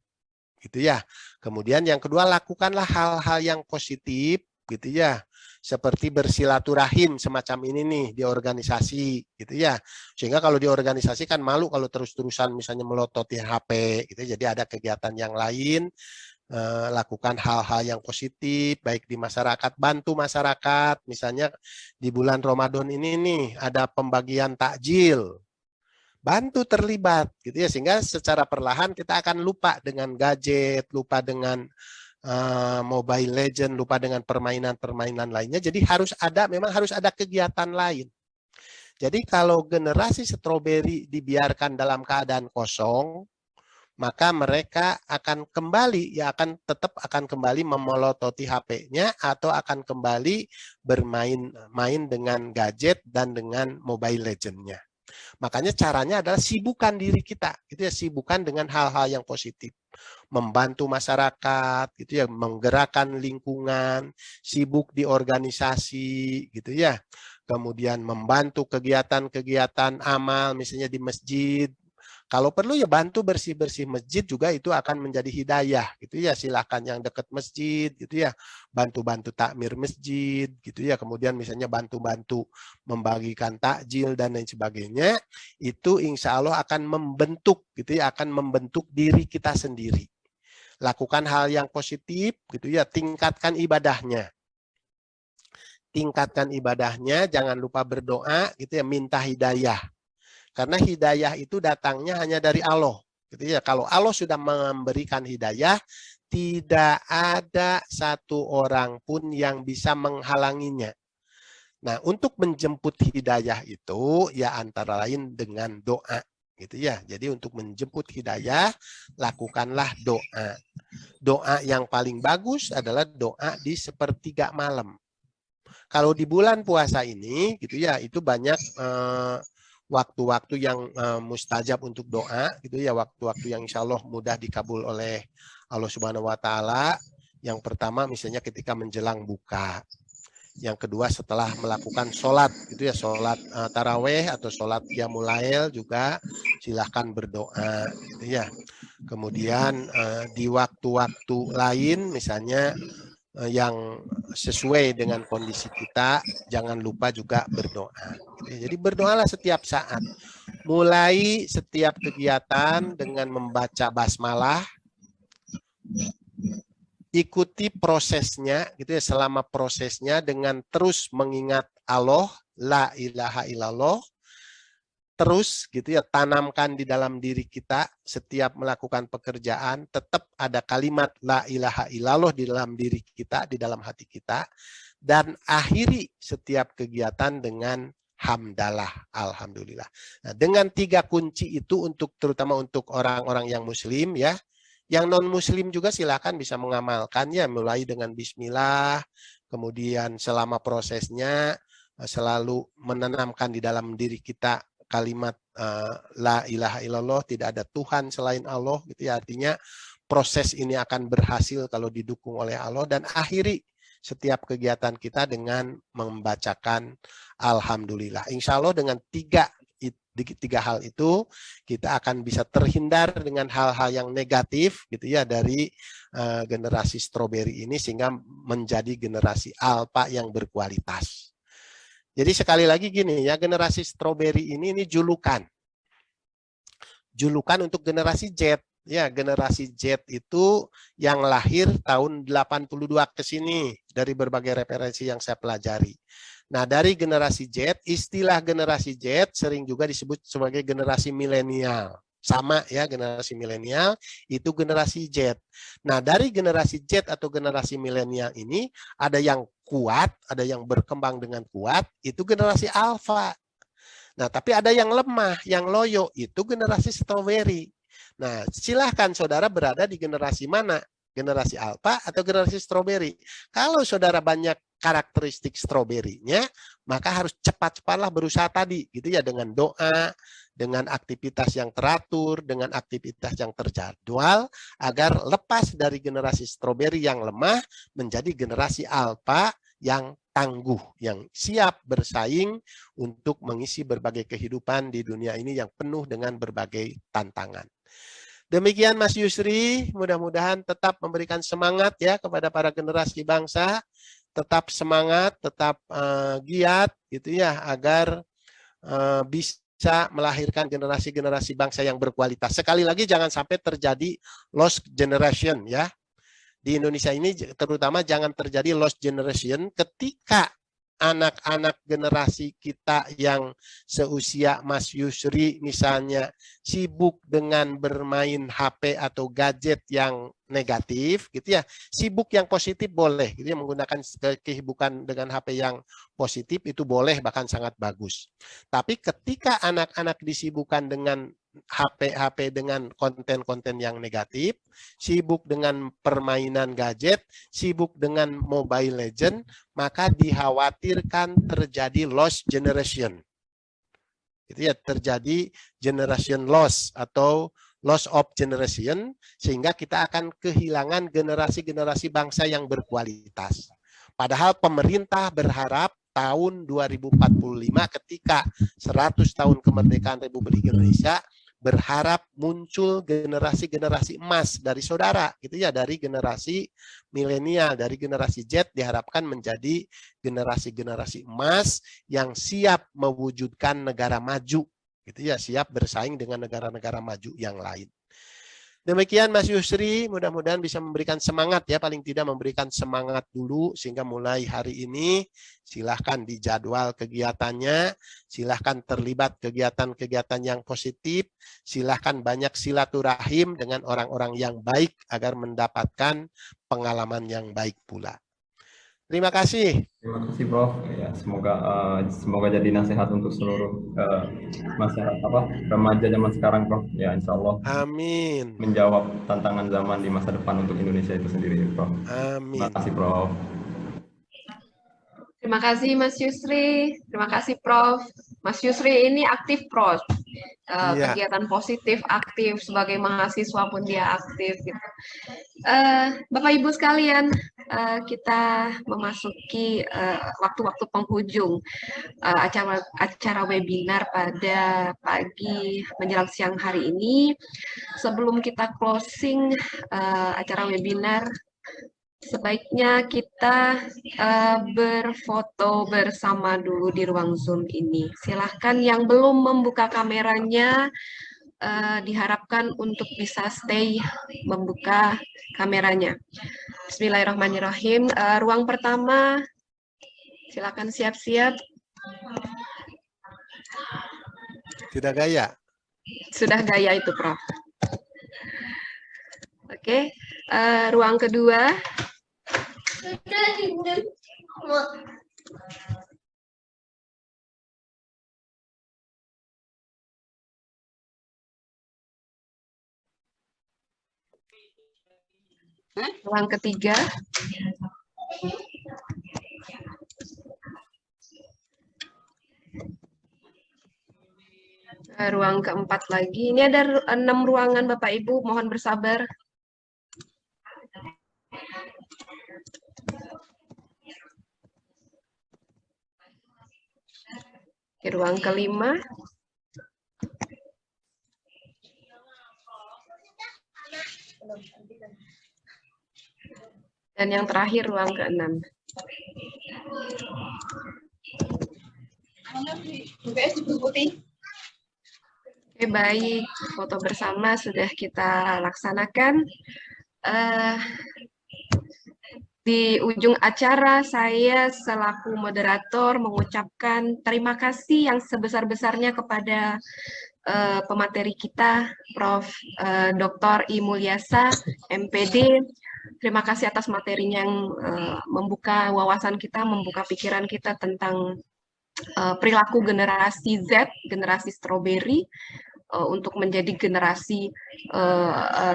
Gitu ya. Kemudian yang kedua, lakukanlah hal-hal yang positif gitu ya. Seperti bersilaturahim semacam ini nih di organisasi gitu ya. Sehingga kalau di organisasi kan malu kalau terus-terusan misalnya melototi HP gitu. Jadi ada kegiatan yang lain, lakukan hal-hal yang positif baik di masyarakat, bantu masyarakat. Misalnya di bulan Ramadan ini nih ada pembagian takjil. Bantu terlibat gitu ya, sehingga secara perlahan kita akan lupa dengan gadget, lupa dengan Mobile Legend, lupa dengan permainan-permainan lainnya. Jadi memang harus ada kegiatan lain. Jadi kalau generasi strawberry dibiarkan dalam keadaan kosong, maka mereka akan tetap akan kembali memelototi HP-nya atau akan kembali bermain dengan gadget dan dengan Mobile Legend-nya. Makanya caranya adalah sibukkan diri kita, gitu ya, sibukkan dengan hal-hal yang positif, membantu masyarakat, gitu ya, menggerakkan lingkungan, sibuk di organisasi, gitu ya, kemudian membantu kegiatan-kegiatan amal, misalnya di masjid. Kalau perlu ya bantu bersih-bersih masjid juga, itu akan menjadi hidayah gitu ya. Silakan yang dekat masjid gitu ya, bantu-bantu takmir masjid gitu ya. Kemudian misalnya bantu-bantu membagikan takjil dan lain sebagainya. Itu insya Allah akan membentuk gitu ya, akan membentuk diri kita sendiri. Lakukan hal yang positif gitu ya, tingkatkan ibadahnya. Tingkatkan ibadahnya, jangan lupa berdoa gitu ya, minta hidayah. Karena hidayah itu datangnya hanya dari Allah, gitu ya. Kalau Allah sudah memberikan hidayah, tidak ada satu orang pun yang bisa menghalanginya. Nah, untuk menjemput hidayah itu ya antara lain dengan doa, gitu ya. Jadi untuk menjemput hidayah, lakukanlah doa. Doa yang paling bagus adalah doa di sepertiga malam. Kalau di bulan puasa ini, gitu ya, itu banyak waktu-waktu yang mustajab untuk doa, gitu ya, waktu-waktu yang insya Allah mudah dikabul oleh Allah Subhanahu Wa Taala. Yang pertama misalnya ketika menjelang buka, yang kedua setelah melakukan sholat, gitu ya, sholat taraweh atau sholat qiyamul lail juga silahkan berdoa, gitu ya. Kemudian di waktu-waktu lain, misalnya yang sesuai dengan kondisi kita, jangan lupa juga berdoa. Jadi berdoalah setiap saat. Mulai setiap kegiatan dengan membaca basmalah, ikuti prosesnya, gitu ya, selama prosesnya dengan terus mengingat Allah, la ilaha illallah, terus gitu ya, tanamkan di dalam diri kita setiap melakukan pekerjaan, tetap ada kalimat la ilaha illallah di dalam diri kita, di dalam hati kita, dan akhiri setiap kegiatan dengan hamdalah, alhamdulillah. Nah, dengan 3 kunci itu untuk terutama untuk orang-orang yang muslim ya. Yang non-muslim juga silakan bisa mengamalkannya, mulai dengan bismillah, kemudian selama prosesnya selalu menanamkan di dalam diri kita kalimat la ilaha illallah, tidak ada Tuhan selain Allah, gitu ya. Artinya proses ini akan berhasil kalau didukung oleh Allah, dan akhiri setiap kegiatan kita dengan membacakan alhamdulillah. Insya Allah dengan tiga hal itu kita akan bisa terhindar dengan hal-hal yang negatif, gitu ya, dari generasi stroberi ini, sehingga menjadi generasi alpha yang berkualitas. Jadi sekali lagi gini ya, generasi stroberi ini julukan. Julukan untuk generasi Z. Ya, generasi Z itu yang lahir tahun 82 ke sini dari berbagai referensi yang saya pelajari. Nah, dari generasi Z, istilah generasi Z sering juga disebut sebagai generasi milenial. Sama ya, generasi milenial itu generasi Z. Nah, dari generasi Z atau generasi milenial ini ada yang kuat, ada yang berkembang dengan kuat, itu generasi alfa. Nah, tapi ada yang lemah, yang loyo, itu generasi stroberi. Nah, silahkan saudara berada di generasi mana? Generasi alfa atau generasi stroberi. Kalau saudara banyak karakteristik stroberinya, maka harus cepat-cepatlah berusaha tadi, gitu ya, dengan doa, dengan aktivitas yang teratur, dengan aktivitas yang terjadwal, agar lepas dari generasi stroberi yang lemah menjadi generasi alfa yang tangguh, yang siap bersaing untuk mengisi berbagai kehidupan di dunia ini yang penuh dengan berbagai tantangan. Demikian Mas Yusri, mudah-mudahan tetap memberikan semangat ya kepada para generasi bangsa, tetap semangat, tetap giat gitu ya, agar bisa melahirkan generasi-generasi bangsa yang berkualitas. Sekali lagi jangan sampai terjadi lost generation ya. Di Indonesia ini terutama jangan terjadi lost generation ketika anak-anak generasi kita yang seusia Mas Yusri misalnya sibuk dengan bermain HP atau gadget yang negatif gitu ya. Sibuk yang positif boleh gitu ya, menggunakan kesibukan dengan HP yang positif itu boleh, bahkan sangat bagus. Tapi ketika anak-anak disibukkan dengan HP dengan konten-konten yang negatif, sibuk dengan permainan gadget, sibuk dengan Mobile Legend, maka dikhawatirkan terjadi lost generation. Itu ya, terjadi generation loss atau loss of generation, sehingga kita akan kehilangan generasi-generasi bangsa yang berkualitas. Padahal pemerintah berharap tahun 2045 ketika 100 tahun kemerdekaan Republik Indonesia, berharap muncul generasi-generasi emas dari saudara, gitu ya, dari generasi milenial, dari generasi Z diharapkan menjadi generasi-generasi emas yang siap mewujudkan negara maju, gitu ya, siap bersaing dengan negara-negara maju yang lain. Demikian Mas Yusri, mudah-mudahan bisa memberikan semangat ya, paling tidak memberikan semangat dulu sehingga mulai hari ini silahkan dijadwal kegiatannya, silahkan terlibat kegiatan-kegiatan yang positif, silahkan banyak silaturahim dengan orang-orang yang baik agar mendapatkan pengalaman yang baik pula. Terima kasih. Terima kasih Prof. Ya, semoga jadi nasihat untuk seluruh masyarakat remaja zaman sekarang Prof. Ya insya Allah. Amin. Menjawab tantangan zaman di masa depan untuk Indonesia itu sendiri Prof. Amin. Terima kasih Prof. Terima kasih Mas Yusri, terima kasih Prof. Mas Yusri ini aktif Prof. Kegiatan positif, aktif, sebagai mahasiswa pun dia aktif. Gitu. Bapak Ibu sekalian, kita memasuki waktu-waktu penghujung acara webinar pada pagi menjelang siang hari ini. Sebelum kita closing acara webinar, sebaiknya kita berfoto bersama dulu di ruang Zoom ini. Silahkan yang belum membuka kameranya, diharapkan untuk bisa stay membuka kameranya. Bismillahirrahmanirrahim. Ruang pertama, silakan siap-siap. Tidak gaya? Sudah gaya itu, Prof. Oke, ruang kedua. Ruang ketiga. Ruang keempat lagi. Ini ada 6 ruangan Bapak Ibu, mohon bersabar. Di ruang kelima. Dan yang terakhir ruang keenam. Oke, baik, foto bersama sudah kita laksanakan. Di ujung acara, saya selaku moderator mengucapkan terima kasih yang sebesar-besarnya kepada pemateri kita, Prof. Dr. I. Mulyasa, MPD. Terima kasih atas materinya yang membuka wawasan kita, membuka pikiran kita tentang perilaku generasi Z, generasi stroberi, untuk menjadi generasi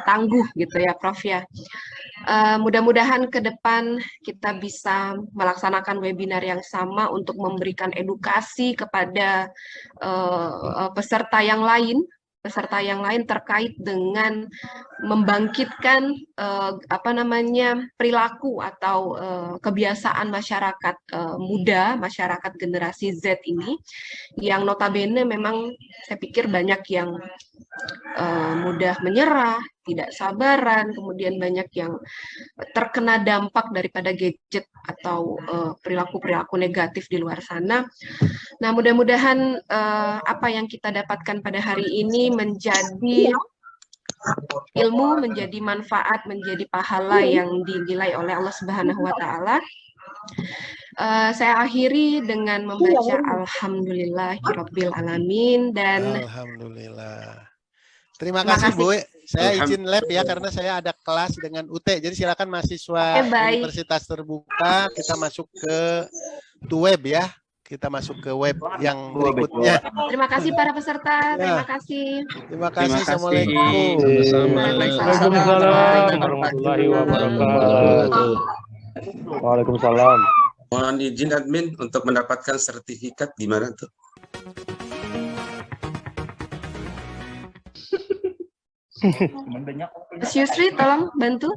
tangguh gitu ya Prof ya. Mudah-mudahan ke depan kita bisa melaksanakan webinar yang sama untuk memberikan edukasi kepada peserta yang lain terkait dengan membangkitkan perilaku atau kebiasaan masyarakat muda, masyarakat generasi Z ini, yang notabene memang saya pikir banyak yang mudah menyerah, tidak sabaran, kemudian banyak yang terkena dampak daripada gadget atau perilaku-perilaku negatif di luar sana. Nah, mudah-mudahan apa yang kita dapatkan pada hari ini menjadi ilmu, menjadi manfaat, menjadi pahala yang dinilai oleh Allah Subhanahu wa Ta'ala. Saya akhiri dengan membaca Alhamdulillahirabbil alamin dan Alhamdulillah. Terima kasih Bu. Saya izin lab ya karena saya ada kelas dengan UT. Jadi silakan mahasiswa Universitas Terbuka kita masuk ke web ya. Kita masuk ke web yang berikutnya. Terima kasih para peserta. Terima kasih. Terima kasih. Assalamualaikum. Waalaikumsalam warahmatullahi wabarakatuh. Waalaikumsalam. Mohon izin admin untuk mendapatkan sertifikat gimana tuh? Mas Yusri, tolong bantu.